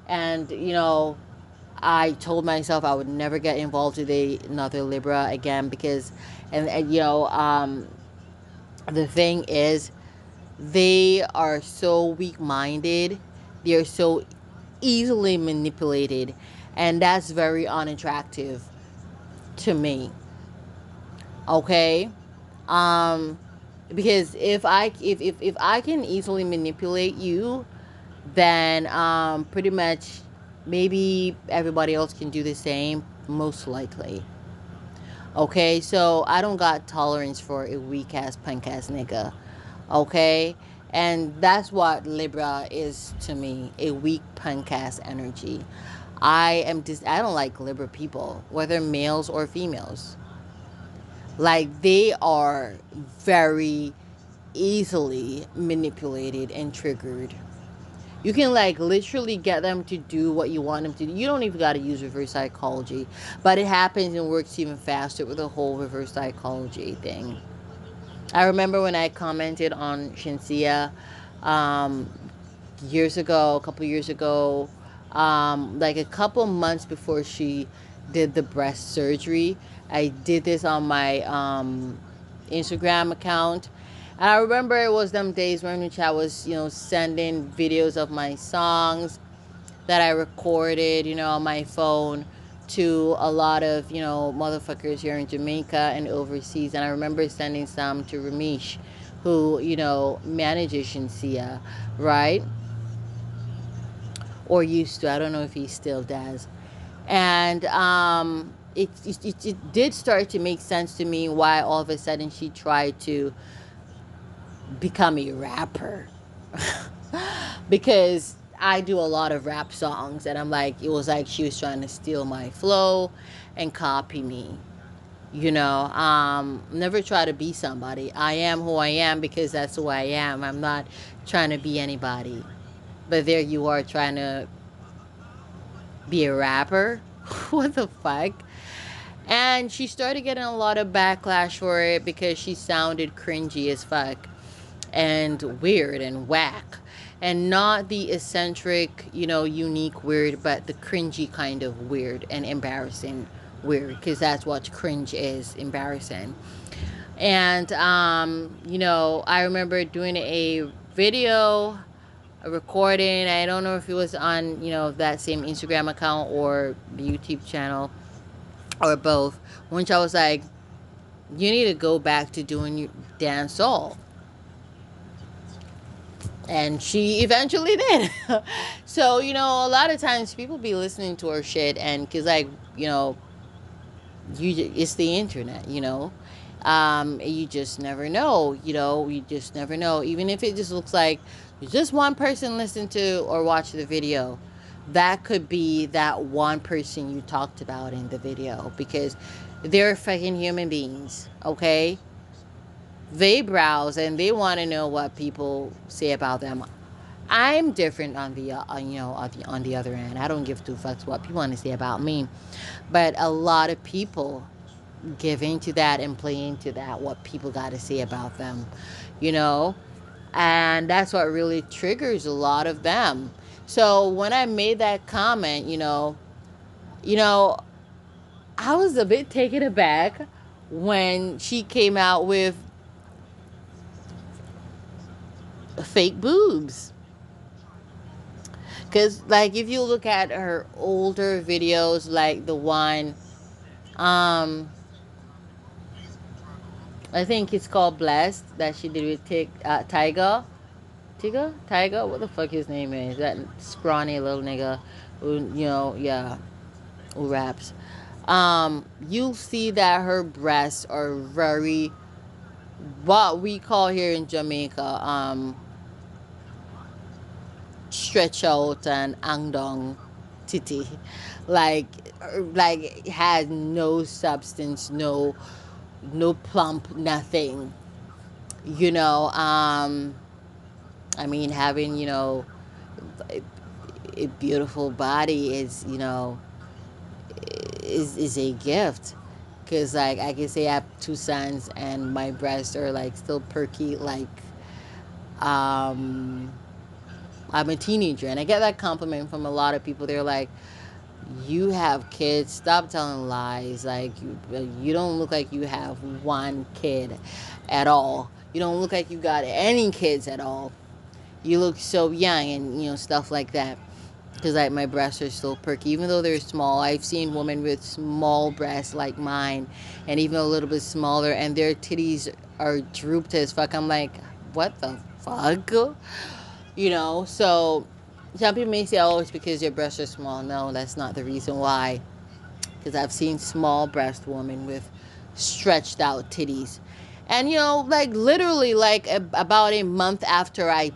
and I told myself I would never get involved with another Libra again, because the thing is, they are so weak-minded. They are so easily manipulated, and that's very unattractive to me. Okay? Because if I can easily manipulate you, then pretty much maybe everybody else can do the same, most likely. Okay, so I don't got tolerance for a weak ass punk ass nigga. Okay, and that's what Libra is to me, a weak punk ass energy. I don't like Libra people, whether males or females. Like, they are very easily manipulated and triggered. You can like literally get them to do what you want them to do. You don't even got to use reverse psychology, but it happens and works even faster with the whole reverse psychology thing. I remember when I commented on Shinsia um, years ago, a couple years ago, like a couple months before she did the breast surgery. I did this on my Instagram account. And I remember it was them days when which I was, sending videos of my songs that I recorded, on my phone to a lot of, motherfuckers here in Jamaica and overseas. And I remember sending some to Ramesh, who, manages Shinsia, right? Or used to. I don't know if he still does. And it did start to make sense to me why all of a sudden she tried to become a rapper. Because I do a lot of rap songs, and I'm like, it was like she was trying to steal my flow and copy me. Never try to be somebody. I am who I am because that's who I am. I'm not trying to be anybody. But there you are trying to be a rapper. What the fuck? And she started getting a lot of backlash for it because she sounded cringy as fuck and weird and whack. And not the eccentric, unique weird, but the cringy kind of weird and embarrassing weird, because that's what cringe is, embarrassing. And, I remember doing a video, a recording. I don't know if it was on, that same Instagram account or the YouTube channel or both, which I was like, you need to go back to doing your dance all. And she eventually did. So, a lot of times people be listening to her shit, and because, like, it's the internet, you just never know, you just never know. Even if it just looks like just one person listened to or watched the video, that could be that one person you talked about in the video, because they're fucking human beings, okay? They browse and they want to know what people say about them. I'm different on the on the other end. I don't give two fucks what people want to say about me, but a lot of people give into that and play into that, what people got to say about them, you know, and that's what really triggers a lot of them. So when I made that comment, you know, I was a bit taken aback when she came out with fake boobs. Because, like, if you look at her older videos, like the one, um, I think it's called Blessed, that she did with Tyga. Tyga? What the fuck his name is? That scrawny little nigga who, yeah, who raps. You'll see that her breasts are very, what we call here in Jamaica, stretch out and angdong titty, like like has no substance, no plump, nothing, you know um I mean, having, a, a beautiful body is, is a gift, because, like, I can say I have two sons and my breasts are like still perky, like, um I'm a teenager, and I get that compliment from a lot of people. They're like, "You have kids. Stop telling lies. Like, you don't look like you have one kid at all. You don't look like you got any kids at all. You look so young," and stuff like that. Because, like, my breasts are still perky, even though they're small. I've seen women with small breasts like mine, and even a little bit smaller, and their titties are drooped as fuck. I'm like, what the fuck? So some people may say, oh, it's because your breasts are small. No, that's not the reason why. Because I've seen small breast women with stretched out titties. And, like, literally, like, about a month after I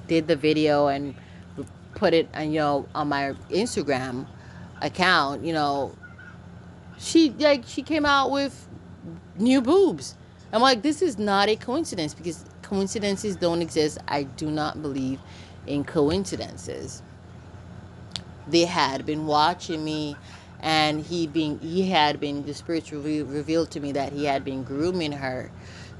did the video and put it, on my Instagram account, she came out with new boobs. I'm like, this is not a coincidence, because coincidences don't exist. I do not believe in coincidences. They had been watching me, and he had been, the spirits revealed to me that he had been grooming her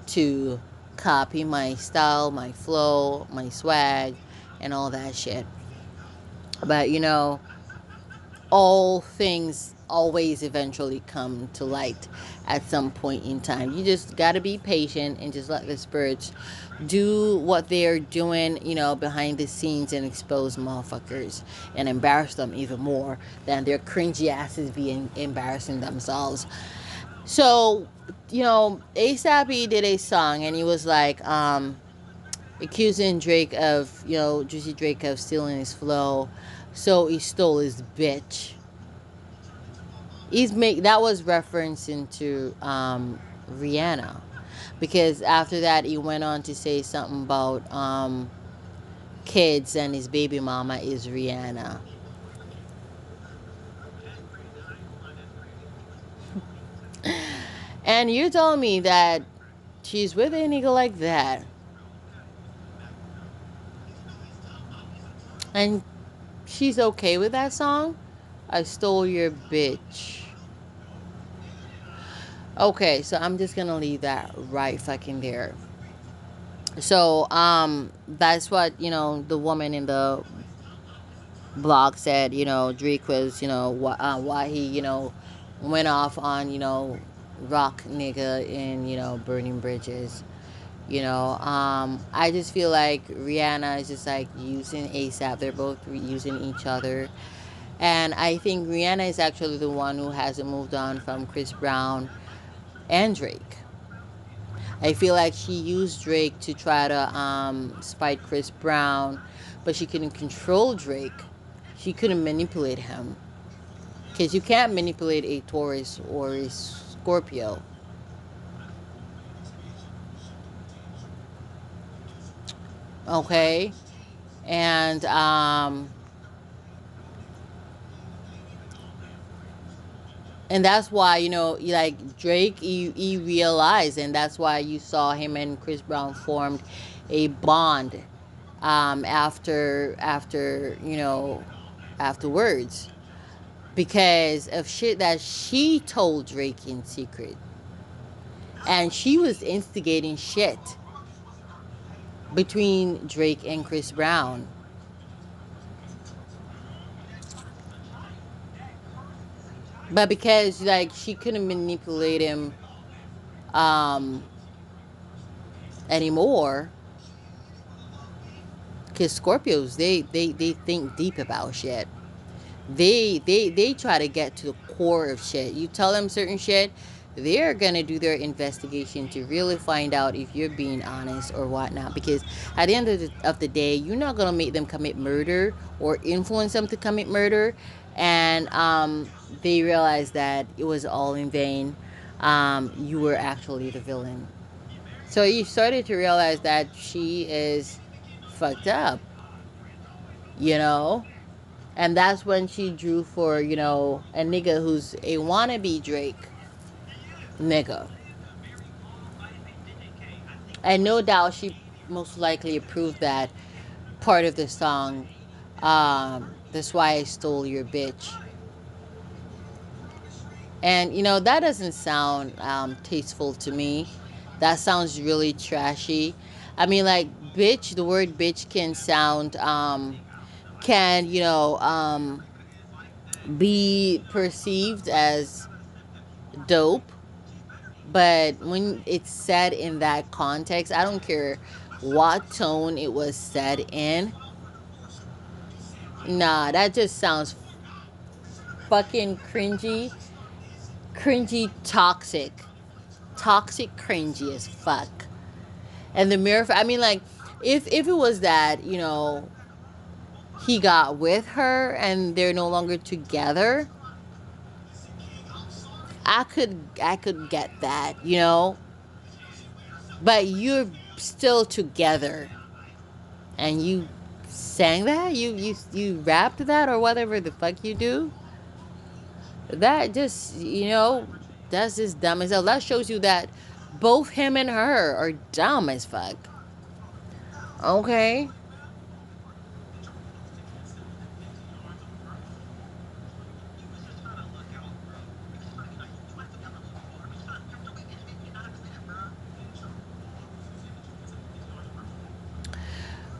to copy my style, my flow, my swag, and all that shit. But, all things always eventually come to light at some point in time. You just got to be patient and just let the spirits do what they're doing, behind the scenes, and expose motherfuckers and embarrass them even more than their cringy asses being embarrassing themselves. So, ASAP did a song, and he was like, accusing Drake of, Juicy Drake of stealing his flow. So he stole his bitch. That was referencing to Rihanna, because after that he went on to say something about kids and his baby mama is Rihanna. And you told me that she's with a nigga like that, and she's okay with that song. I stole your bitch. Okay, so I'm just gonna leave that right fucking there. So that's what, the woman in the blog said. Drake was, why he, went off on, rock nigga and, burning bridges. I just feel like Rihanna is just like using ASAP. They're both using each other. And I think Rihanna is actually the one who hasn't moved on from Chris Brown and Drake. I feel like she used Drake to try to spite Chris Brown, but she couldn't control Drake. She couldn't manipulate him. Because you can't manipulate a Taurus or a Scorpio. Okay? And that's why, like Drake, he realized, and that's why you saw him and Chris Brown formed a bond after afterwards, because of shit that she told Drake in secret, and she was instigating shit between Drake and Chris Brown. But because like she couldn't manipulate him um anymore, because Scorpios, they think deep about shit. They try to get to the core of shit. You tell them certain shit, they're gonna do their investigation to really find out if you're being honest or whatnot. Because at the end of the day, you're not gonna make them commit murder or influence them to commit murder, and they realize that it was all in vain. You were actually the villain. So you started to realize that she is fucked up, you know? And that's when she drew for, a nigga who's a wannabe Drake nigga. And no doubt she most likely approved that part of the song. That's why I stole your bitch. And, that doesn't sound tasteful to me. That sounds really trashy. I mean, like, bitch, the word bitch can sound, can, be perceived as dope, but when it's said in that context, I don't care what tone it was said in. Nah, that just sounds fucking cringy, toxic, cringy as fuck. And the mirror, I mean, like, if it was that, he got with her and they're no longer together, I could get that, but you're still together, and you sang that, you rapped that, or whatever the fuck you do. That just, that's just dumb as hell. That shows you that both him and her are dumb as fuck. Okay.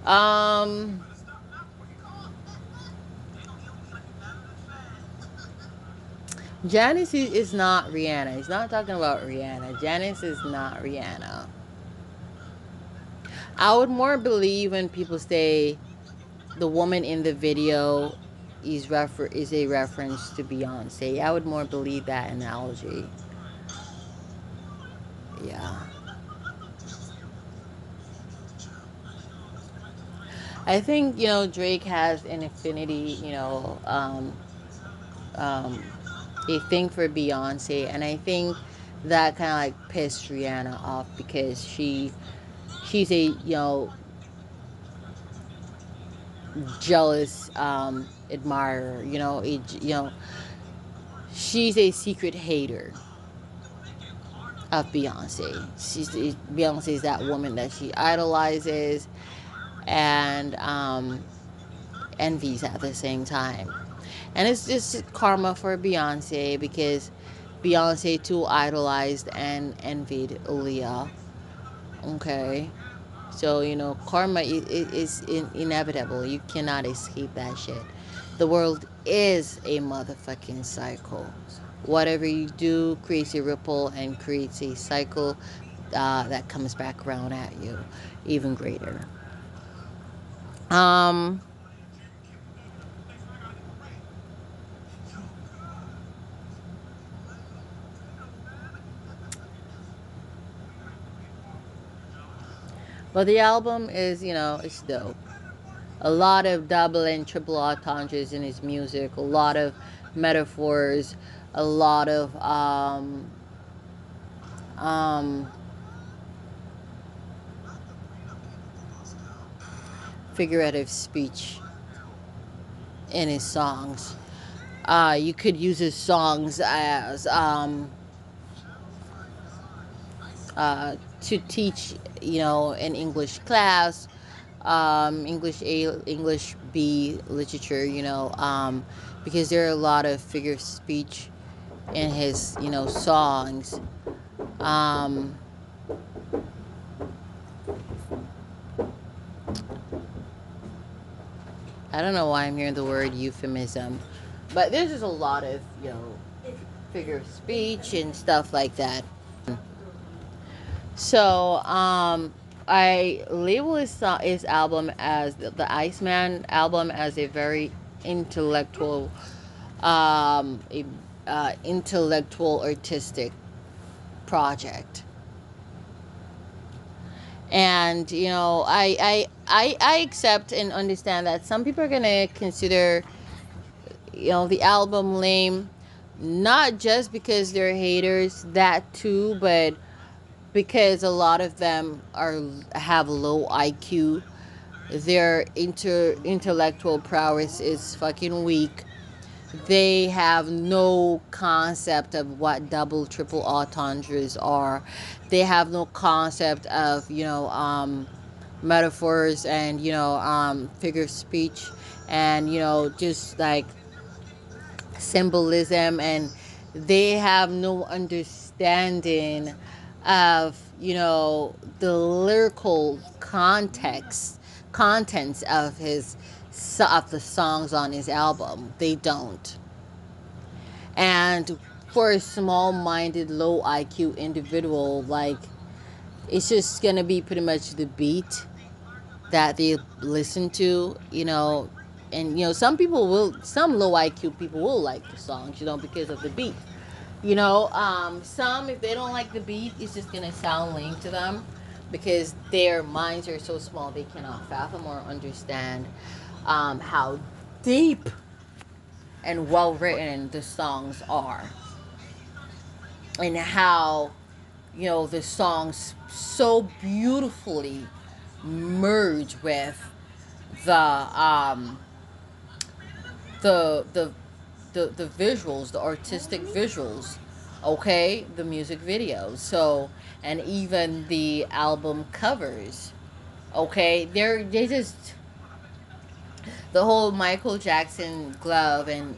um Janice is not Rihanna. He's not talking about Rihanna. Janice is not Rihanna. I would more believe when people say the woman in the video is a reference to Beyonce. I would more believe that analogy. Yeah. I think, Drake has an affinity, um, a thing for Beyonce, and I think that kind of like pissed Rihanna off, because she's a, jealous admirer. She's a secret hater of Beyonce. Beyonce is that woman that she idolizes and envies at the same time. And it's just karma for Beyonce because Beyonce too idolized and envied Aaliyah. Okay. So, karma is inevitable. You cannot escape that shit. The world is a motherfucking cycle. Whatever you do creates a ripple and creates a cycle that comes back around at you, even greater. Um, but the album is, it's dope. A lot of double and triple entendres in his music, a lot of metaphors, a lot of um, figurative speech in his songs. You could use his songs as to teach, in English class, English A, English B literature, because there are a lot of figure of speech in his, songs. Um, I don't know why I'm hearing the word euphemism, but there's just a lot of, figure of speech and stuff like that. So, I label his album as the Iceman album as a very intellectual, a, intellectual artistic project. And I accept and understand that some people are gonna consider the album lame, not just because they're haters, that too, but because a lot of them have low IQ. Their intellectual prowess is fucking weak. They have no concept of what double triple entendres are. They have no concept of metaphors and figure of speech and just like symbolism, and they have no understanding of the lyrical contents of the songs on his album. They don't. And for a small-minded, low IQ individual, like, it's just gonna be pretty much the beat that they listen to, and some low IQ people will like the songs, because of the beat. Some, if they don't like the beat, it's just gonna sound lame to them because their minds are so small they cannot fathom or understand how deep and well written the songs are, and how the songs so beautifully merge with the the the the visuals, the artistic visuals, okay, the music videos, so, and even the album covers, okay, they just, the whole Michael Jackson glove, and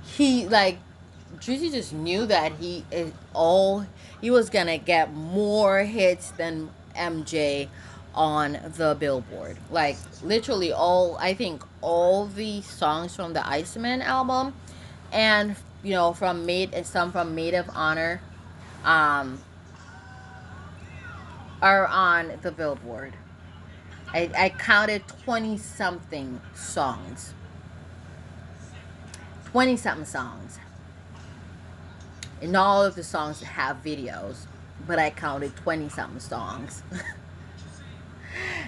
he, like, Drizzy just knew that he was gonna get more hits than MJ on the Billboard. Like, literally I think all the songs from the Iceman album, and some from Maid of Honor, um, are on the Billboard. I counted 20 something songs. 20 something songs. And all of the songs have videos, but I counted 20 something songs.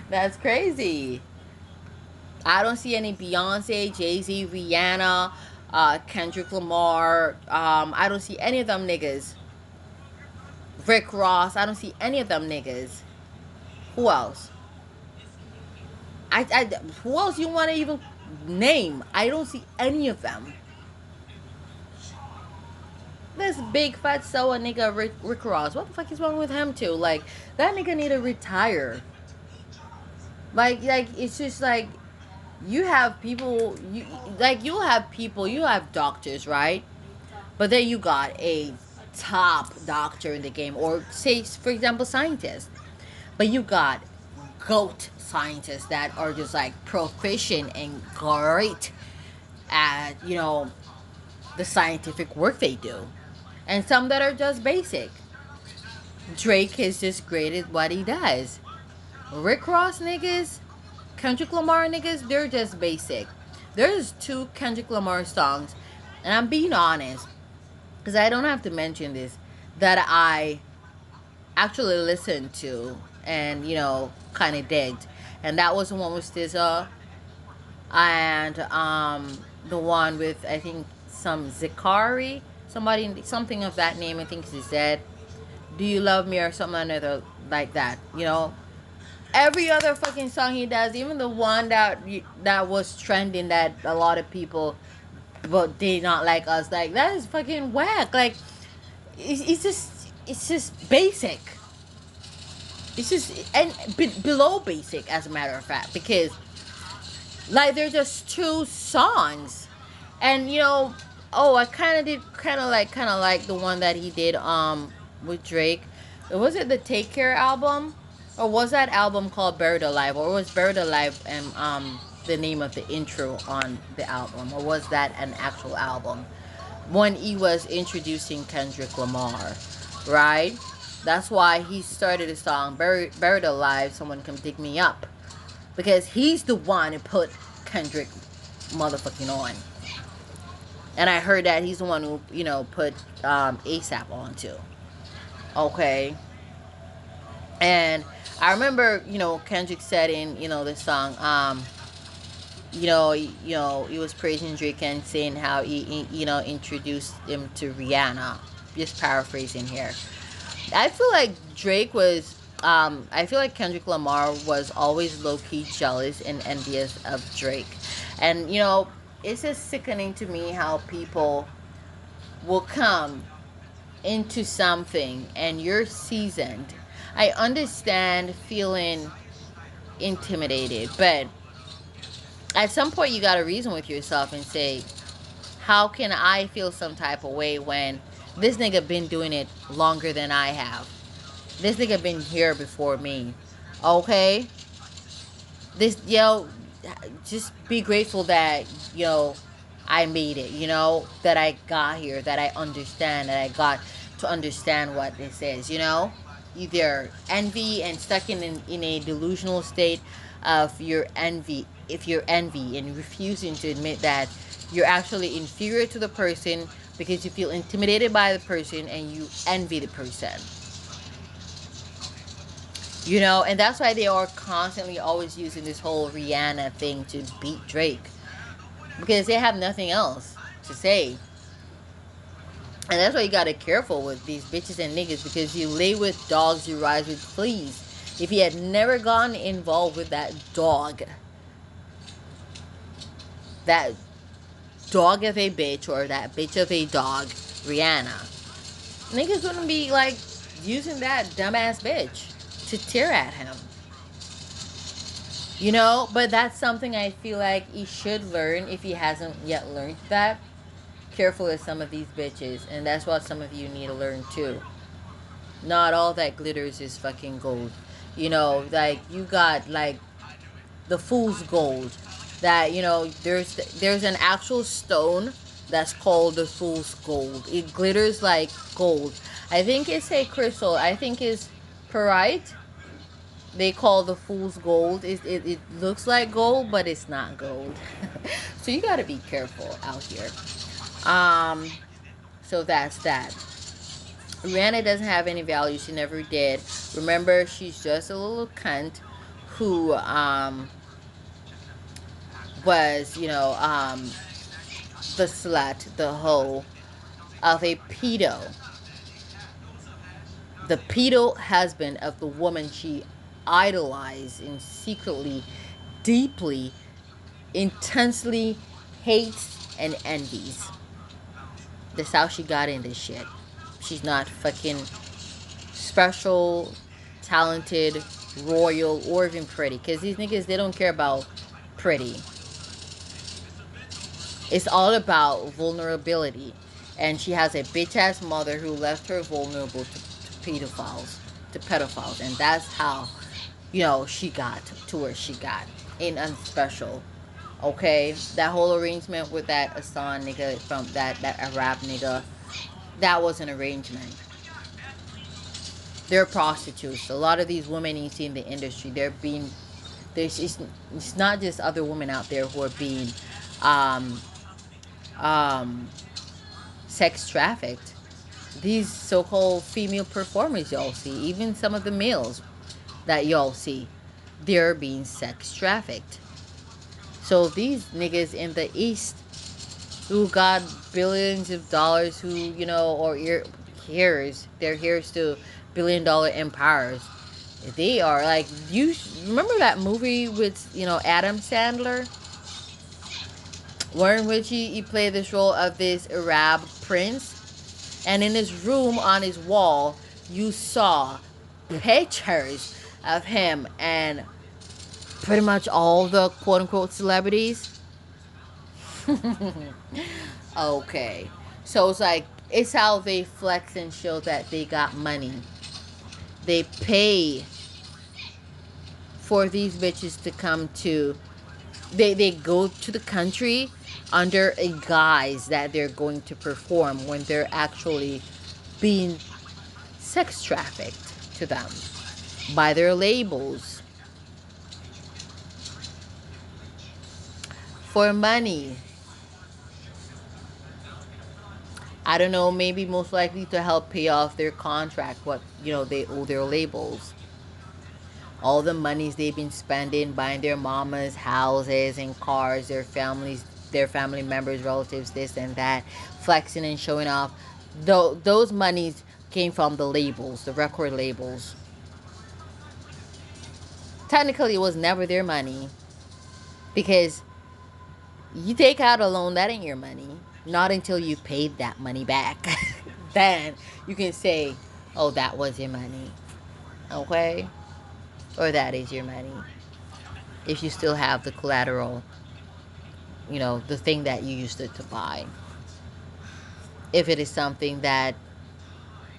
That's crazy. I don't see any Beyonce, Jay-Z, Rihanna, Kendrick Lamar. I don't see any of them niggas. Rick Ross. I don't see any of them niggas. Who else? I who else you want to even name? I don't see any of them. This big fat sour nigga Rick Ross. What the fuck is wrong with him too? Like that nigga need to retire. Like it's just like you have people you have people, you have doctors, right? But then you got a top doctor in the game, or say for example scientists. But you got GOAT scientists that are just like proficient and great at, the scientific work they do. And some that are just basic. Drake is just great at what he does. Rick Ross niggas, Kendrick Lamar niggas, they're just basic. There's 2 Kendrick Lamar songs, and I'm being honest, because I don't have to mention this, that I actually listened to and, kind of digged. And that was the one with SZA, and the one with, I think, some Zikari, something of that name, I think he said, "Do you love me?" or something another like that, Every other fucking song he does, even the one that was trending that a lot of people but did not like us, like that is fucking whack. Like it's just basic. It's just and below basic, as a matter of fact, because like they're just 2 songs, and I kind of like the one that he did with Drake. Was it the Take Care album, or was that album called Buried Alive, or was Buried Alive and the name of the intro on the album, or was that an actual album when he was introducing Kendrick Lamar, right? That's why he started the song Buried Alive, Someone Come Dig Me Up, because he's the one who put Kendrick motherfucking on. And I heard that he's the one who, put ASAP on too. Okay. And I remember, Kendrick said in, this song, he was praising Drake and saying how he introduced him to Rihanna. Just paraphrasing here. I feel like I feel like Kendrick Lamar was always low-key jealous and envious of Drake. And, it's just sickening to me how people will come into something and you're seasoned. I understand feeling intimidated, but at some point you gotta reason with yourself and say, how can I feel some type of way when this nigga been doing it longer than I have? This nigga been here before me. Okay? Just be grateful that, I made it, that I got here, that I understand, that I got to understand what this is, Either envy and stuck in a delusional state of your envy, if you're envy and refusing to admit that you're actually inferior to the person because you feel intimidated by the person and you envy the person. And that's why they are constantly always using this whole Rihanna thing to beat Drake. Because they have nothing else to say. And that's why you gotta careful with these bitches and niggas, because you lay with dogs, you rise with fleas. If he had never gotten involved with that dog of a bitch, or that bitch of a dog, Rihanna, niggas wouldn't be like using that dumbass bitch to tear at him. But that's something I feel like he should learn if he hasn't yet learned that. Careful with some of these bitches, and that's what some of you need to learn too. Not all that glitters is fucking gold. Like you got like the fool's gold. That there's an actual stone that's called the fool's gold. It glitters like gold. I think it's a crystal. I think it's pyrite. They call the fool's gold. It looks like gold, but it's not gold. So you gotta be careful out here. So that's that. Rihanna doesn't have any value. She never did. Remember, she's just a little cunt who was, the slut, the hoe of a pedo. The pedo husband of the woman she idolized and secretly deeply, intensely hates and envies. That's how she got in this shit. She's not fucking special, talented, royal, or even pretty. Because these niggas, they don't care about pretty. It's all about vulnerability. And she has a bitch ass mother who left her vulnerable to pedophiles. To pedophiles. And that's how, she got to where she got. Ain't nothing special. Okay? That whole arrangement with that Asan nigga from that Arab nigga, that was an arrangement. They're prostitutes. A lot of these women you see in the industry, it's not just other women out there who are being um, um, sex trafficked. These so-called female performers y'all see, even some of the males that y'all see, they're being sex trafficked. So these niggas in the East who got billions of dollars, who, or they're heirs to billion-dollar empires, they are like, you remember that movie with, Adam Sandler? Where in which he played this role of this Arab prince. And in his room on his wall, you saw pictures of him and pretty much all the quote unquote celebrities. Okay. So it's how they flex and show that they got money. They pay for these bitches to come to, they go to the country under a guise that they're going to perform when they're actually being sex trafficked to them by their labels for money. I don't know, maybe most likely to help pay off their contract, what, they owe their labels. All the monies they've been spending buying their mamas houses and cars, their family members, relatives, this and that, flexing and showing off. Those monies came from the labels, the record labels. Technically, it was never their money, because you take out a loan, that ain't your money. Not until you paid that money back. Then you can say, oh, that was your money. Okay? Or that is your money. If you still have the collateral, the thing that you used it to buy. If it is something that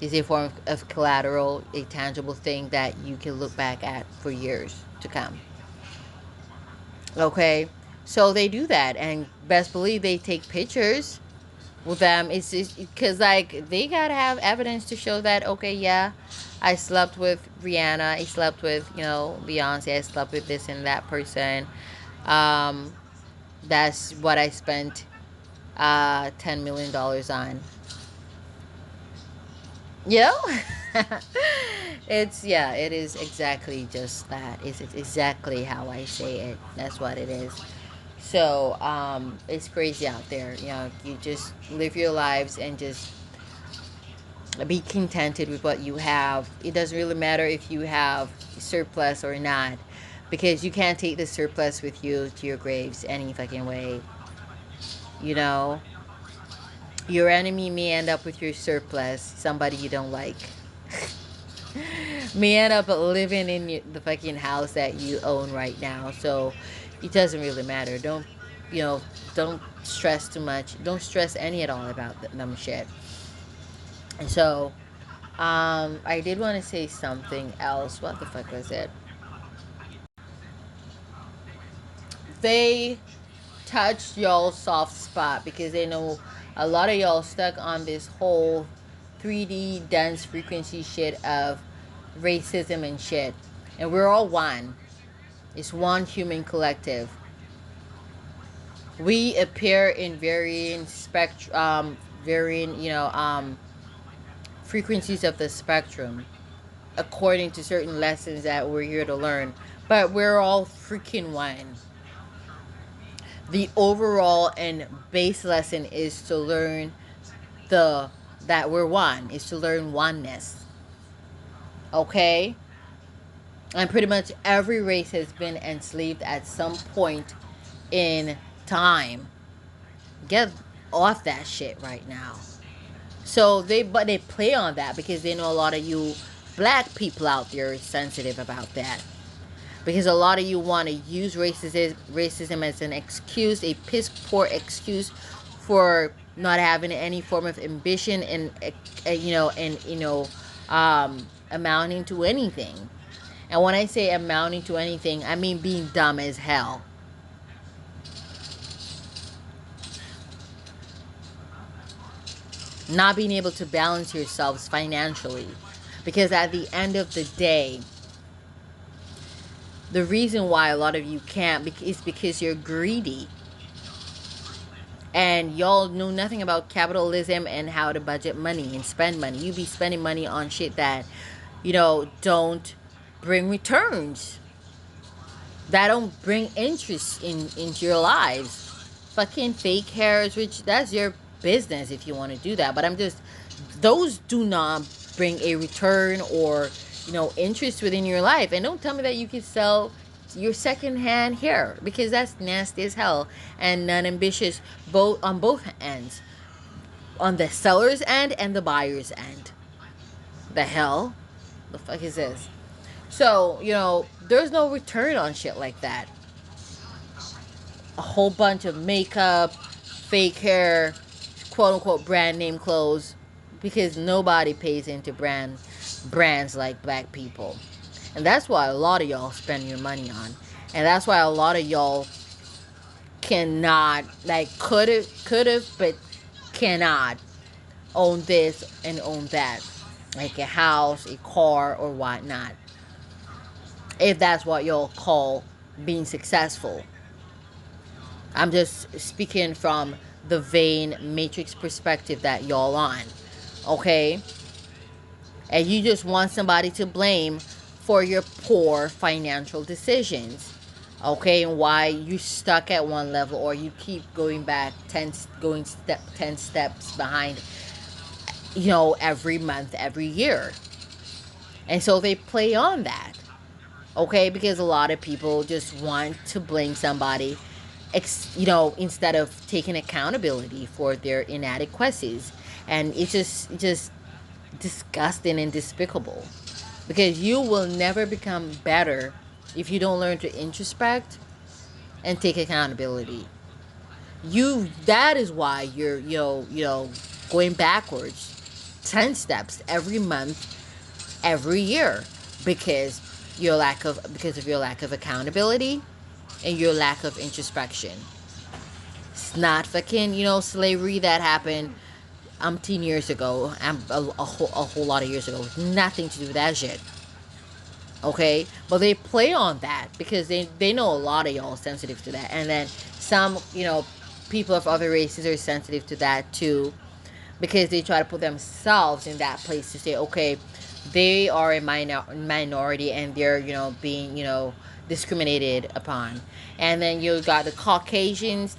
is a form of collateral, a tangible thing that you can look back at for years to come. Okay? So they do that, and best believe they take pictures with them. It's just because, they gotta have evidence to show that, okay, yeah, I slept with Rihanna, I slept with, Beyonce, I slept with this and that person. That's what I spent $10 million on. It is exactly just that. It's exactly how I say it. That's what it is. So, it's crazy out there. You just live your lives and just be contented with what you have. It doesn't really matter if you have surplus or not, because you can't take the surplus with you to your graves any fucking way. Your enemy may end up with your surplus, somebody you don't like. May end up living in the fucking house that you own right now. So it doesn't really matter. Don't stress too much. Don't stress any at all about them shit. And so, I did want to say something else. What the fuck was it? They touched y'all's soft spot, because they know a lot of y'all stuck on this whole 3D dense frequency shit of racism and shit. And we're all one. It's one human collective. We appear in varying, frequencies of the spectrum, according to certain lessons that we're here to learn. But we're all freaking one. The overall and base lesson is to learn that we're one, is to learn oneness. Okay? And pretty much every race has been enslaved at some point in time. Get off that shit right now. So they play on that because they know a lot of you black people out there are sensitive about that. Because a lot of you want to use racism as an excuse, a piss poor excuse for not having any form of ambition and amounting to anything. And when I say amounting to anything, I mean being dumb as hell. Not being able to balance yourselves financially. Because at the end of the day, the reason why a lot of you can't is because you're greedy. And y'all know nothing about capitalism and how to budget money and spend money. You be spending money on shit that, don't bring returns. That don't bring interest into your lives. Fucking fake hairs, which that's your business if you want to do that. But those do not bring a return or, interest within your life. And don't tell me that you can sell your secondhand hair, because that's nasty as hell and non-ambitious both on both ends, on the seller's end and the buyer's end. The hell? The fuck is this? So, there's no return on shit like that. A whole bunch of makeup, fake hair, quote unquote brand name clothes, because nobody pays into brands like black people. And that's why a lot of y'all spend your money on. And that's why a lot of y'all cannot, could've, but cannot own this and own that. Like a house, a car, or whatnot. If that's what y'all call being successful. I'm just speaking from the vain matrix perspective that y'all on. Okay? And you just want somebody to blame for your poor financial decisions. Okay? And why you stuck at one level, or you keep going back 10 steps behind, every month, every year. And so they play on that. Okay? Because a lot of people just want to blame somebody, instead of taking accountability for their inadequacies. And it's just disgusting and despicable, because you will never become better if you don't learn to introspect and take accountability. That is why you're going backwards 10 steps every month, every year, because of your lack of accountability and your lack of introspection. It's not fucking, slavery that happened umpteen years ago, a whole lot of years ago. Nothing to do with that shit. Okay? But they play on that because they know a lot of y'all are sensitive to that. And then some, people of other races are sensitive to that too, because they try to put themselves in that place to say, okay, they are a minority and they're, being, discriminated upon. And then you got the Caucasians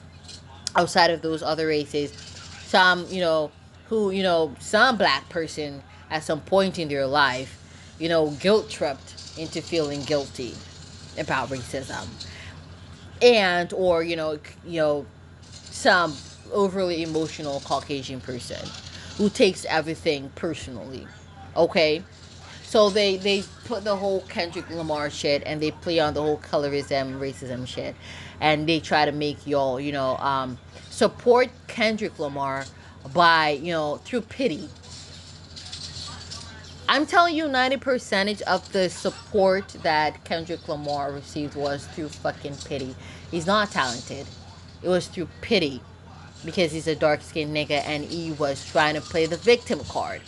outside of those other races. Some, some black person at some point in their life, guilt tripped into feeling guilty about racism. And, or, some overly emotional Caucasian person who takes everything personally. Okay? So they put the whole Kendrick Lamar shit, and they play on the whole colorism, racism shit, and they try to make y'all, support Kendrick Lamar by, through pity. I'm telling you, 90% of the support that Kendrick Lamar received was through fucking pity. He's not talented. It was through pity, because he's a dark-skinned nigga and he was trying to play the victim card.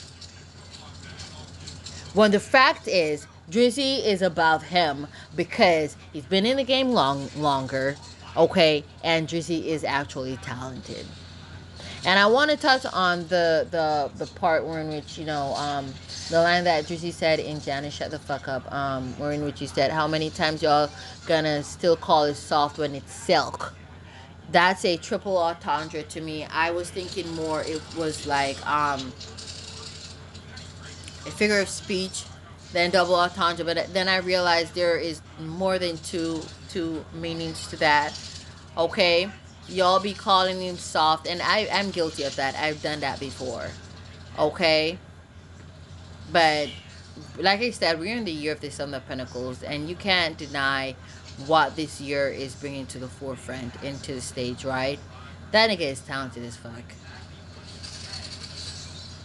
When the fact is, Drizzy is above him because he's been in the game longer, okay, and Drizzy is actually talented. And I want to touch on the part where in which, the line that Drizzy said in Janet Shut the Fuck Up, where in which he said, how many times y'all gonna still call it soft when it's silk? That's a triple entendre to me. I was thinking more it was like a figure of speech then double entendre. But then I realized there is more than two meanings to that. Okay, y'all be calling him soft, and I'm guilty of that. I've done that before. Okay, but like I said, we're in the year of the Seven of Pentacles, and you can't deny what this year is bringing to the forefront, into the stage, right? That nigga is talented as fuck.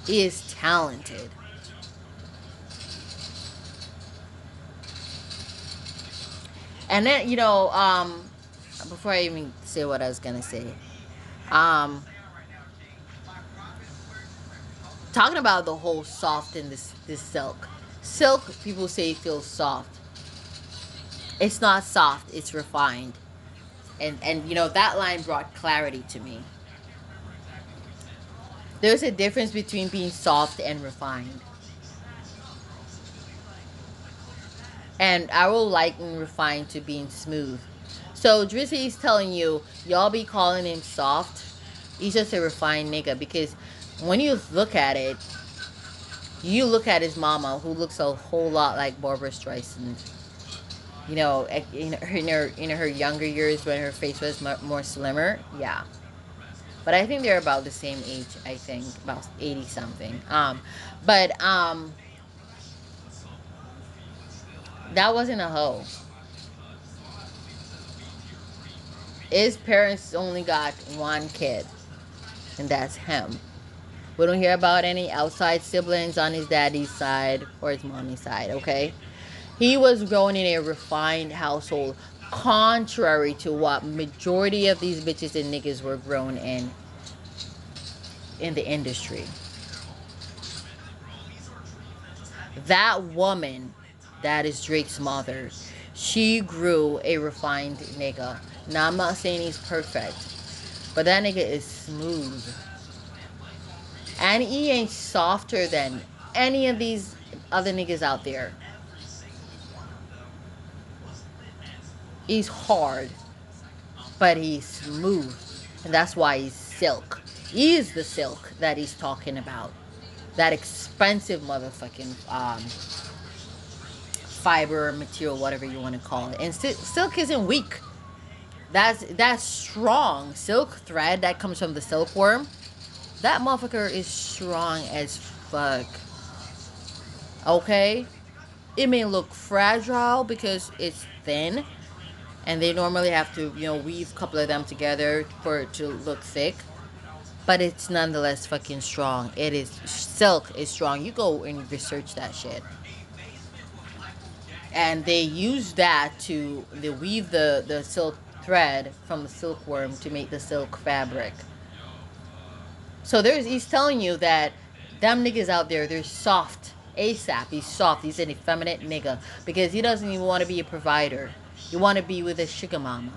He is talented. And then, before I even say what I was gonna say, um, talking about the whole soft in this silk. Silk, people say feels soft. It's not soft, it's refined. And that line brought clarity to me. There's a difference between being soft and refined. And I will liken refined to being smooth. So Drizzy is telling you, y'all be calling him soft. He's just a refined nigga, because when you look at it, you look at his mama, who looks a whole lot like Barbara Streisand. In her younger years, when her face was more slimmer, yeah. But I think they're about the same age. I think about 80 something. But that wasn't a hoe. His parents only got one kid, and that's him. We don't hear about any outside siblings on his daddy's side or his mommy's side, okay? He was grown in a refined household, contrary to what majority of these bitches and niggas were grown in the industry. That woman, that is Drake's mother, she grew a refined nigga. Now, I'm not saying he's perfect, but that nigga is smooth. And he ain't softer than any of these other niggas out there. He's hard, but he's smooth. And that's why he's silk. He is the silk that he's talking about. That expensive motherfucking fiber material, whatever you want to call it. And silk isn't weak. That's strong. Silk thread that comes from the silkworm, that motherfucker is strong as fuck. Okay? It may look fragile because it's thin, and they normally have to, weave a couple of them together for it to look thick. But it's nonetheless fucking strong. Silk is strong. You go and research that shit. And they use that they weave the silk thread from the silkworm to make the silk fabric. So he's telling you that them niggas out there, they're soft. ASAP, he's soft. He's an effeminate nigga. Because he doesn't even want to be a provider. You want to be with a sugar mama.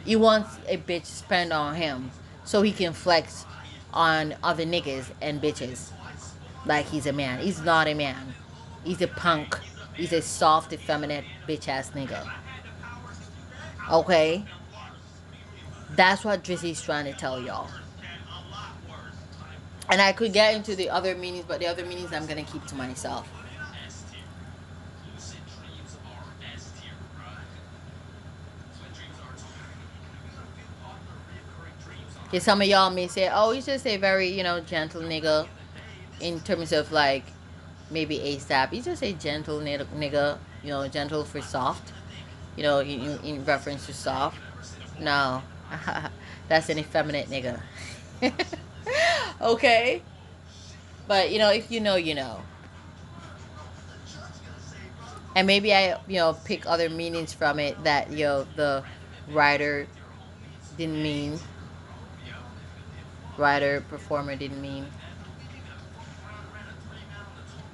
He wants a bitch to spend on him so he can flex on other niggas and bitches like he's a man. He's not a man. He's a punk. He's a soft, effeminate, bitch-ass nigga. Okay? That's what Drizzy's trying to tell y'all. And I could get into the other meanings, but the other meanings I'm going to keep to myself. Because some of y'all may say, oh, he's just a very, gentle nigga. In terms of, like, maybe ASAP. He's just a gentle nigga. Gentle for soft. In reference to soft. No. That's an effeminate nigga. Okay? But, if you know, you know. And maybe I, pick other meanings from it that, the writer didn't mean. Writer, performer didn't mean.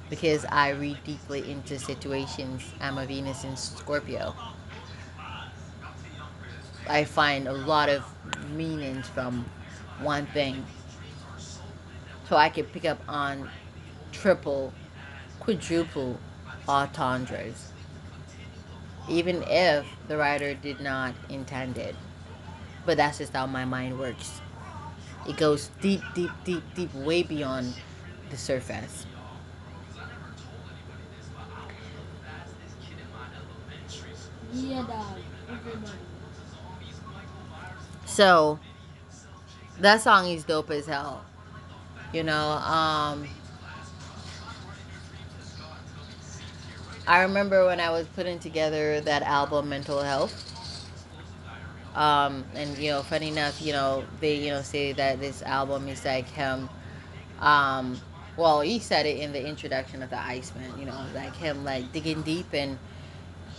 Because I read deeply into situations. I'm a Venus in Scorpio. I find a lot of meanings from one thing. So I can pick up on triple, quadruple entendres. Even if the writer did not intend it. But that's just how my mind works. It goes deep, deep, deep, deep, way beyond the surface. Yeah, dog. Everybody. So that song is dope as hell. You know, I remember when I was putting together that album, Mental Health. And funny enough, they say that this album is like him. Um, well, he said it in the introduction of the Iceman. Like him, like digging deep, and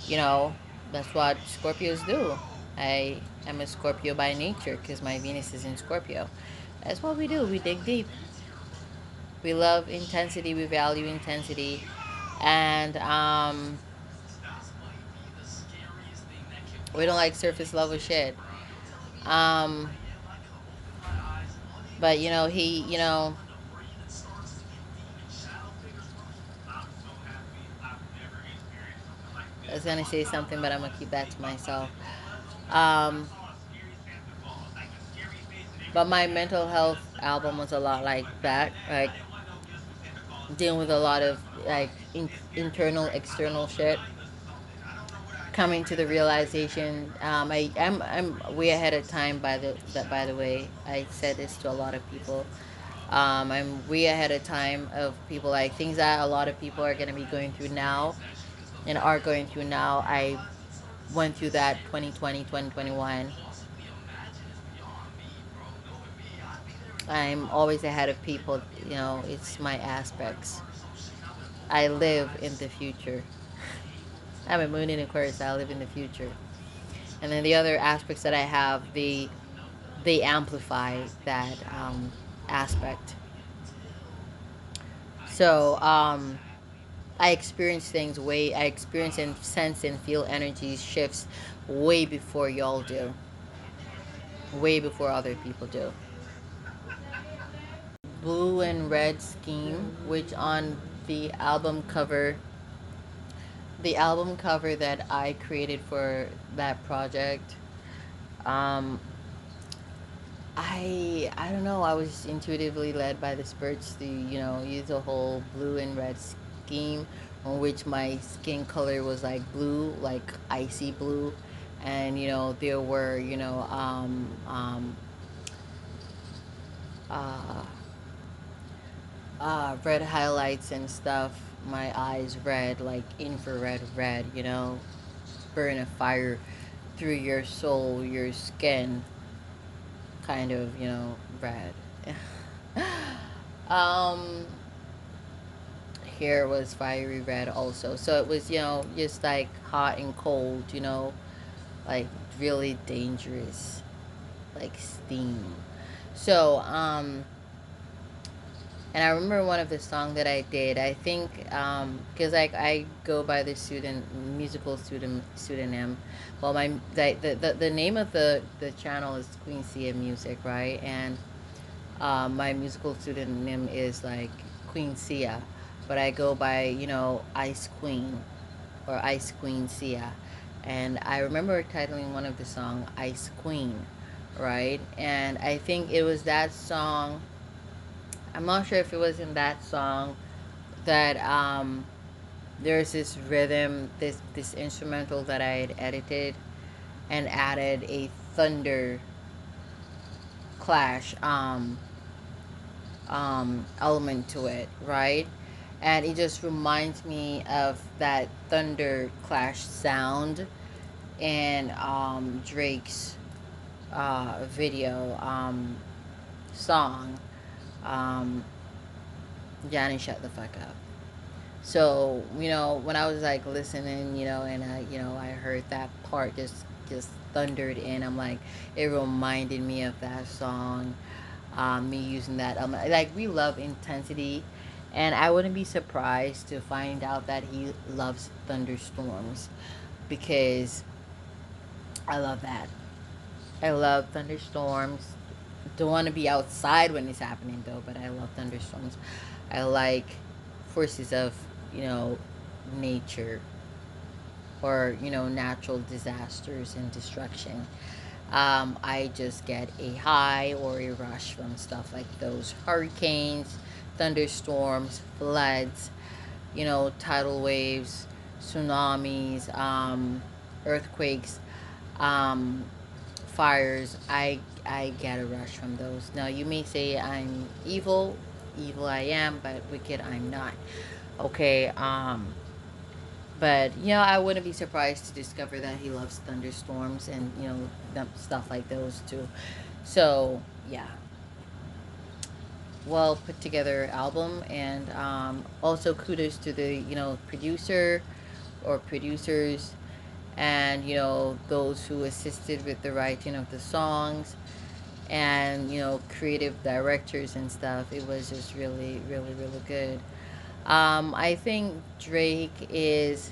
you know, that's what Scorpios do. I am a Scorpio by nature because my Venus is in Scorpio. That's what we do. We dig deep. We love intensity. We value intensity, and we don't like surface level shit. Um, but he, I was gonna say something, but I'm gonna keep that to myself. Um, but my mental health album was a lot like that, like dealing with a lot of like internal, external shit. Coming to the realization, I'm way ahead of time. By the way, I said this to a lot of people. I'm way ahead of time of people, like things that a lot of people are gonna be going through now and are going through now. I went through that 2020, 2021. I'm always ahead of people. It's my aspects. I live in the future. I'm a moon in Aquarius. I live in the future. And then the other aspects that I have, they amplify that aspect. So I experience things way. I experience and sense and feel energies shifts way before y'all do. Way before other people do. Blue and red scheme, which on the album cover, that I created for that project, um, I don't know. I was intuitively led by the spirits to use a whole blue and red scheme, on which my skin color was like blue, like icy blue, and there were uh, red highlights and stuff. My eyes red, like infrared red. Burn a fire through your soul, your skin, kind of red. um Hair was fiery red also, so it was just like hot and cold, like really dangerous, like steam. So and I remember one of the song that I did, I think, because like I go by the musical pseudonym. Well, the name of the channel is Queen Sia Music, right? And my musical pseudonym is like Queen Sia, but I go by Ice Queen, or Ice Queen Sia. And I remember titling one of the song Ice Queen, right? And I think it was that song. I'm not sure if it was in that song that there's this rhythm, this instrumental that I had edited and added a thunder clash element to it, right? And it just reminds me of that thunder clash sound in Drake's video song, um, Johnny Shut the Fuck Up. So when I was like listening, and I heard that part just thundered in. I'm like, it reminded me of that song. Me using that. Like we love intensity, and I wouldn't be surprised to find out that he loves thunderstorms, because I love that. I love thunderstorms. Don't want to be outside when it's happening though, but I love thunderstorms. I like forces of you know nature, or natural disasters and destruction. I just get a high or a rush from stuff like those: hurricanes, thunderstorms, floods, tidal waves, tsunamis, earthquakes, um, fires, I get a rush from those. Now you may say I'm evil, evil I am, but wicked I'm not. Okay, but I wouldn't be surprised to discover that he loves thunderstorms and stuff like those too. So yeah, well put together album, and also kudos to the producer or producers, and those who assisted with the writing of the songs, and creative directors and stuff. It was just really really really good. I think Drake is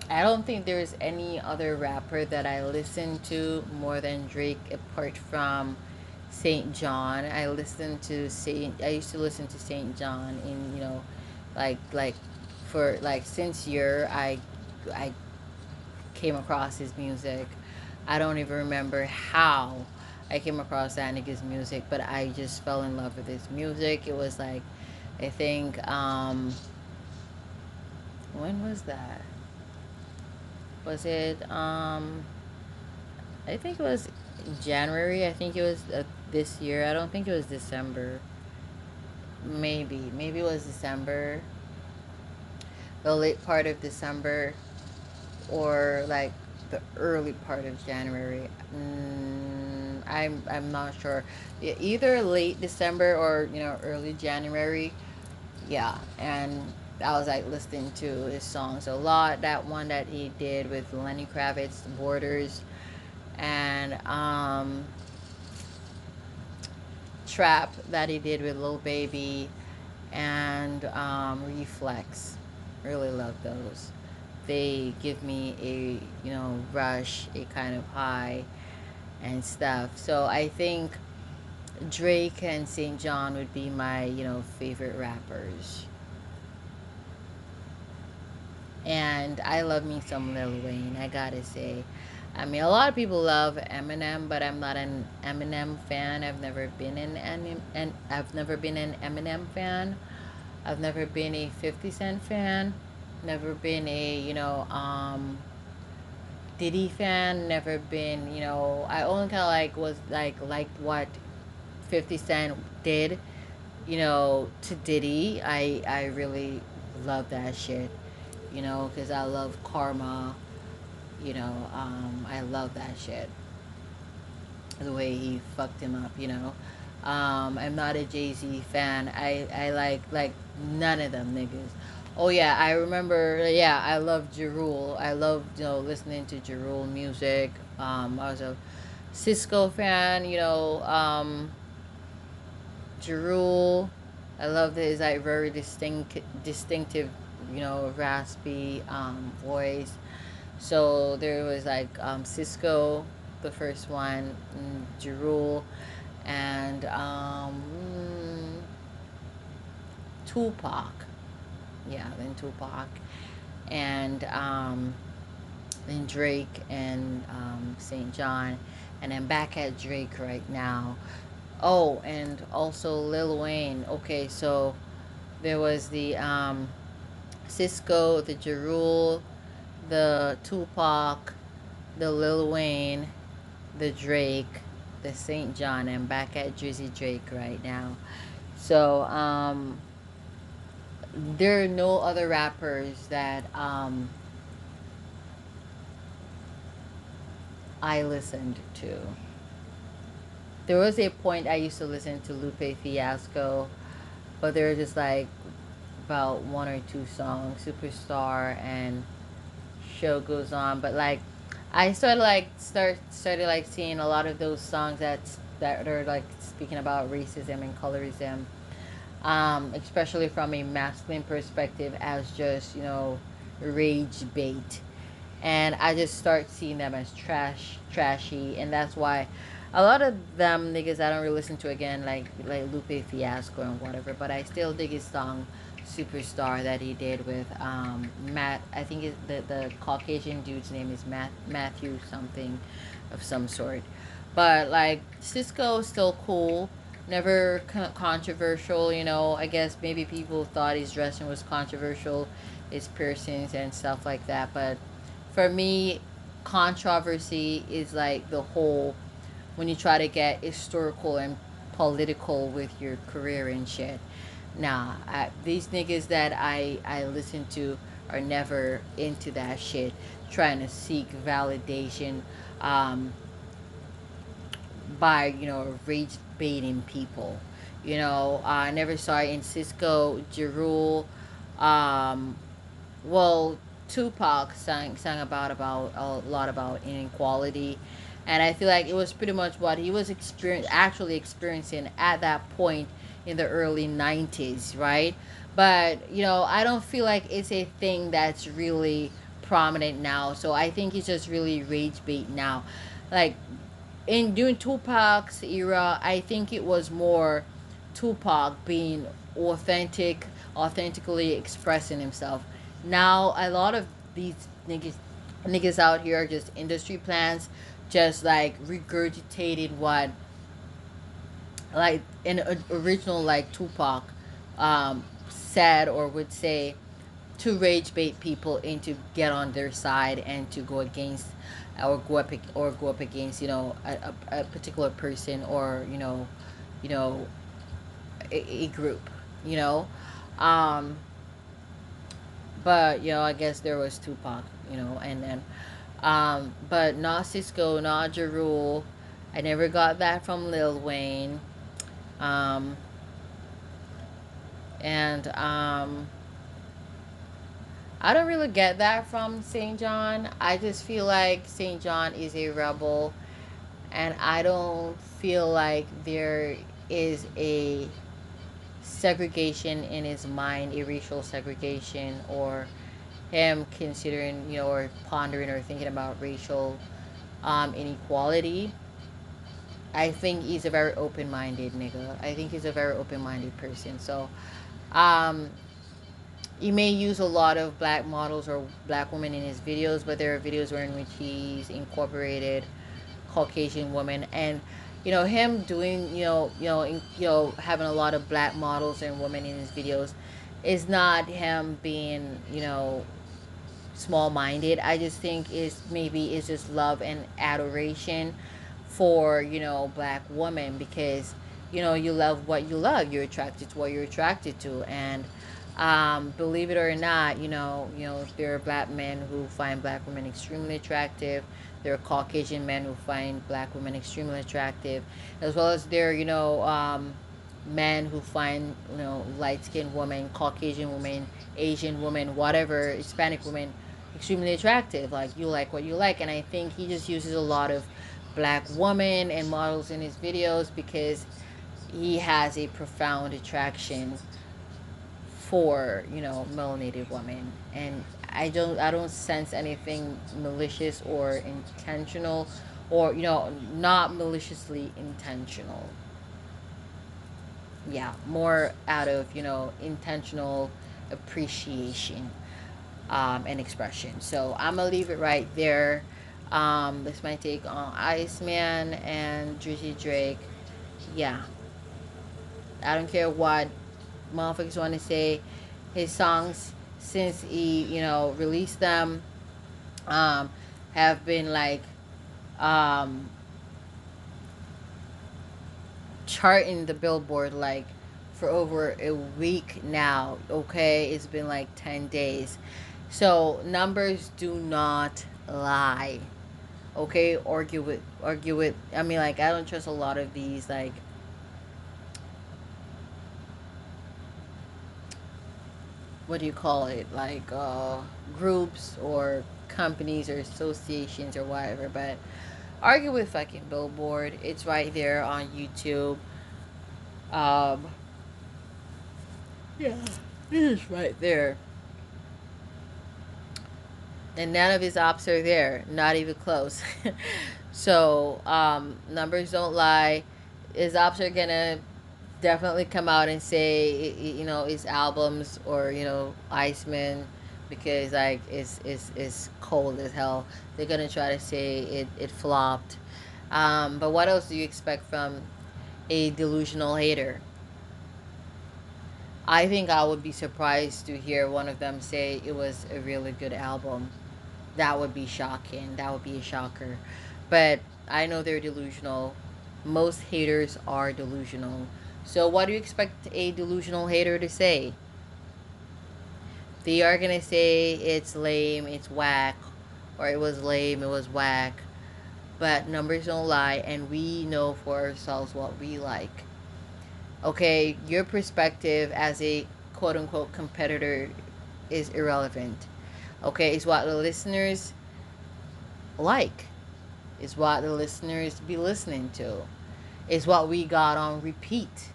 I don't think there's any other rapper that I listen to more than Drake apart from Saint John. I used to listen to Saint John in, like for like since year I came across his music. I don't even remember how I came across that nigga's music, but I just fell in love with his music. It was like, I think, when was that? Was it, I think it was January. I think it was this year. I don't think it was December. Maybe it was December, the late part of December, or like the early part of January. I'm not sure. Either late December or early January. Yeah, and I was like listening to his songs a lot. That one that he did with Lenny Kravitz, Borders, and Trap that he did with Lil Baby, and Reflex. Really love those. They give me a rush, a kind of high and stuff. So I think Drake and St. John would be my favorite rappers. And I love me some Lil Wayne, I gotta say. I mean, a lot of people love Eminem, but I'm not an Eminem fan. I've never been an Eminem fan. I've never been a 50 Cent fan. Never been a Diddy fan. Never been I only kind of was like what 50 Cent did to Diddy. I really love that shit. Because I love Karma. I love that shit. The way he fucked him up. I'm not a Jay Z fan. I like none of them niggas. Oh yeah, I remember. Yeah, I love Jerul. I love listening to Jerul music. I was a Cisco fan. Jerul. I love his like very distinctive, raspy voice. So there was like Cisco, the first one, Jerul, and Tupac. Yeah, then Tupac, and then Drake and St. John, and I'm back at Drake right now. Oh, and also Lil Wayne. Okay, so there was the Cisco, the Jerul, the Tupac, the Lil Wayne, the Drake, the St. John. I'm back at Drizzy Drake right now. So there are no other rappers that I listened to. There was a point I used to listen to Lupe Fiasco, but there were just like about one or two songs, Superstar and Show Goes On. But like, I started like seeing a lot of those songs that are like speaking about racism and colorism, especially from a masculine perspective, as just rage bait, and I just start seeing them as trashy, and that's why a lot of them niggas I don't really listen to again, like Lupe Fiasco and whatever. But I still dig his song Superstar that he did with Matt. I think the Caucasian dude's name is Matthew something of some sort. But like Cisco is still cool. Never controversial. I guess maybe people thought his dressing was controversial, his piercings and stuff like that. But For me, controversy is like the whole when you try to get historical and political with your career and shit. Nah, these niggas that I listen to are never into that shit. Trying to seek validation, um, by rage baiting people. I never saw it in Cisco, Jerul. Um, well, Tupac sang about a lot about inequality, and I feel like it was pretty much what he was actually experiencing at that point in the early '90s, right? But I don't feel like it's a thing that's really prominent now. So I think it's just really rage bait now, like in during Tupac's era. I think it was more Tupac being authentically expressing himself. Now a lot of these niggas out here are just industry plants, just like regurgitated what like an original like Tupac said or would say to rage bait people into get on their side and to go against or go up against a particular person or you know a group you know um but I guess there was Tupac, and then but not Cisco, not Ja Rule. I never got that from Lil Wayne. um and I don't really get that from St. John. I just feel like St. John is a rebel, and I don't feel like there is a segregation in his mind, a racial segregation, or him considering, or pondering or thinking about racial inequality. I think he's a very open minded nigga. I think he's a very open minded person. So, um, he may use a lot of black models or black women in his videos, but there are videos where in which he's incorporated Caucasian women, and him doing having a lot of black models and women in his videos is not him being small minded. I just think is maybe it's just love and adoration for black women, because you love what you love, you're attracted to what you're attracted to. And believe it or not, there are black men who find black women extremely attractive. There are Caucasian men who find black women extremely attractive, as well as there are men who find light skinned women, Caucasian women, Asian women, whatever, Hispanic women extremely attractive. Like, you like what you like. And I think he just uses a lot of black women and models in his videos because he has a profound attraction for melanated women. And I don't sense anything malicious or intentional, or not maliciously intentional. Yeah, more out of intentional appreciation and expression. So I'm gonna leave it right there. This my take on Iceman and Drizzy Drake. Yeah, I don't care what motherfuckers want to say. His songs, since he released them, um, have been like um, charting the Billboard like for over a week now. Okay, it's been like 10 days. So numbers do not lie. Okay, argue with. I mean, like, I don't trust a lot of these like what do you call it, like groups or companies or associations or whatever. But argue with fucking Billboard. It's right there on YouTube. um yeah, it is right there. And none of his ops are there, not even close. So numbers don't lie. His ops are gonna definitely come out and say his albums, or Iceman, because like it's cold as hell. They're gonna try to say it flopped. But what else do you expect from a delusional hater? I think I would be surprised to hear one of them say it was a really good album. That would be shocking. That would be a shocker. But I know they're delusional. Most haters are delusional. So what do you expect a delusional hater to say? They are gonna say it's lame, it's whack, or it was lame, it was whack. But numbers don't lie, and we know for ourselves what we like. Okay, your perspective as a quote unquote competitor is irrelevant. Okay, it's what the listeners like, it's what the listeners be listening to, it's what we got on repeat.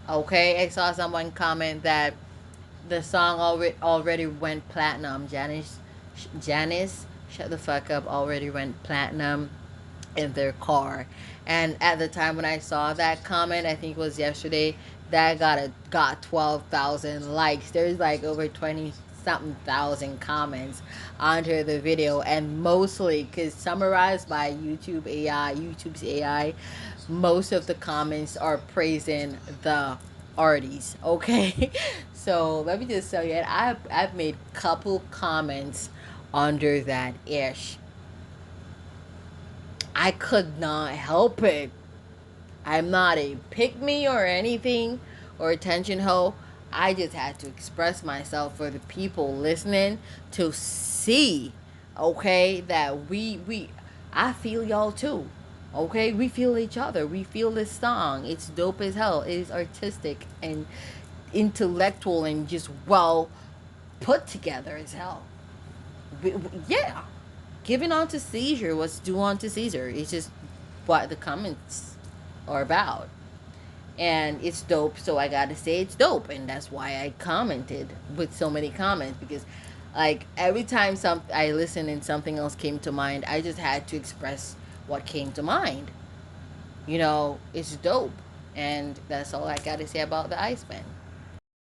Okay, I saw someone comment that the song already went platinum. Janice, shut the fuck up, already went platinum in their car. And at the time when I saw that comment, I think it was yesterday, that got 12,000 likes. There's like over 20 something thousand comments under the video, and mostly because summarized by YouTube's AI, most of the comments are praising the artists. Okay, so let me just tell you, I've made couple comments under that ish. I could not help it. I'm not a pick me or anything or attention hoe. I just had to express myself for the people listening to see, okay, that I feel y'all too. Okay, we feel each other. We feel this song. It's dope as hell. It is artistic and intellectual and just well put together as hell. Yeah, giving on to Caesar what's due on to Caesar. It's just what the comments are about. And it's dope, so I gotta say it's dope. And that's why I commented with so many comments, because like every time I listened and something else came to mind, I just had to express what came to mind. It's dope. And that's all I gotta say about the Iceman.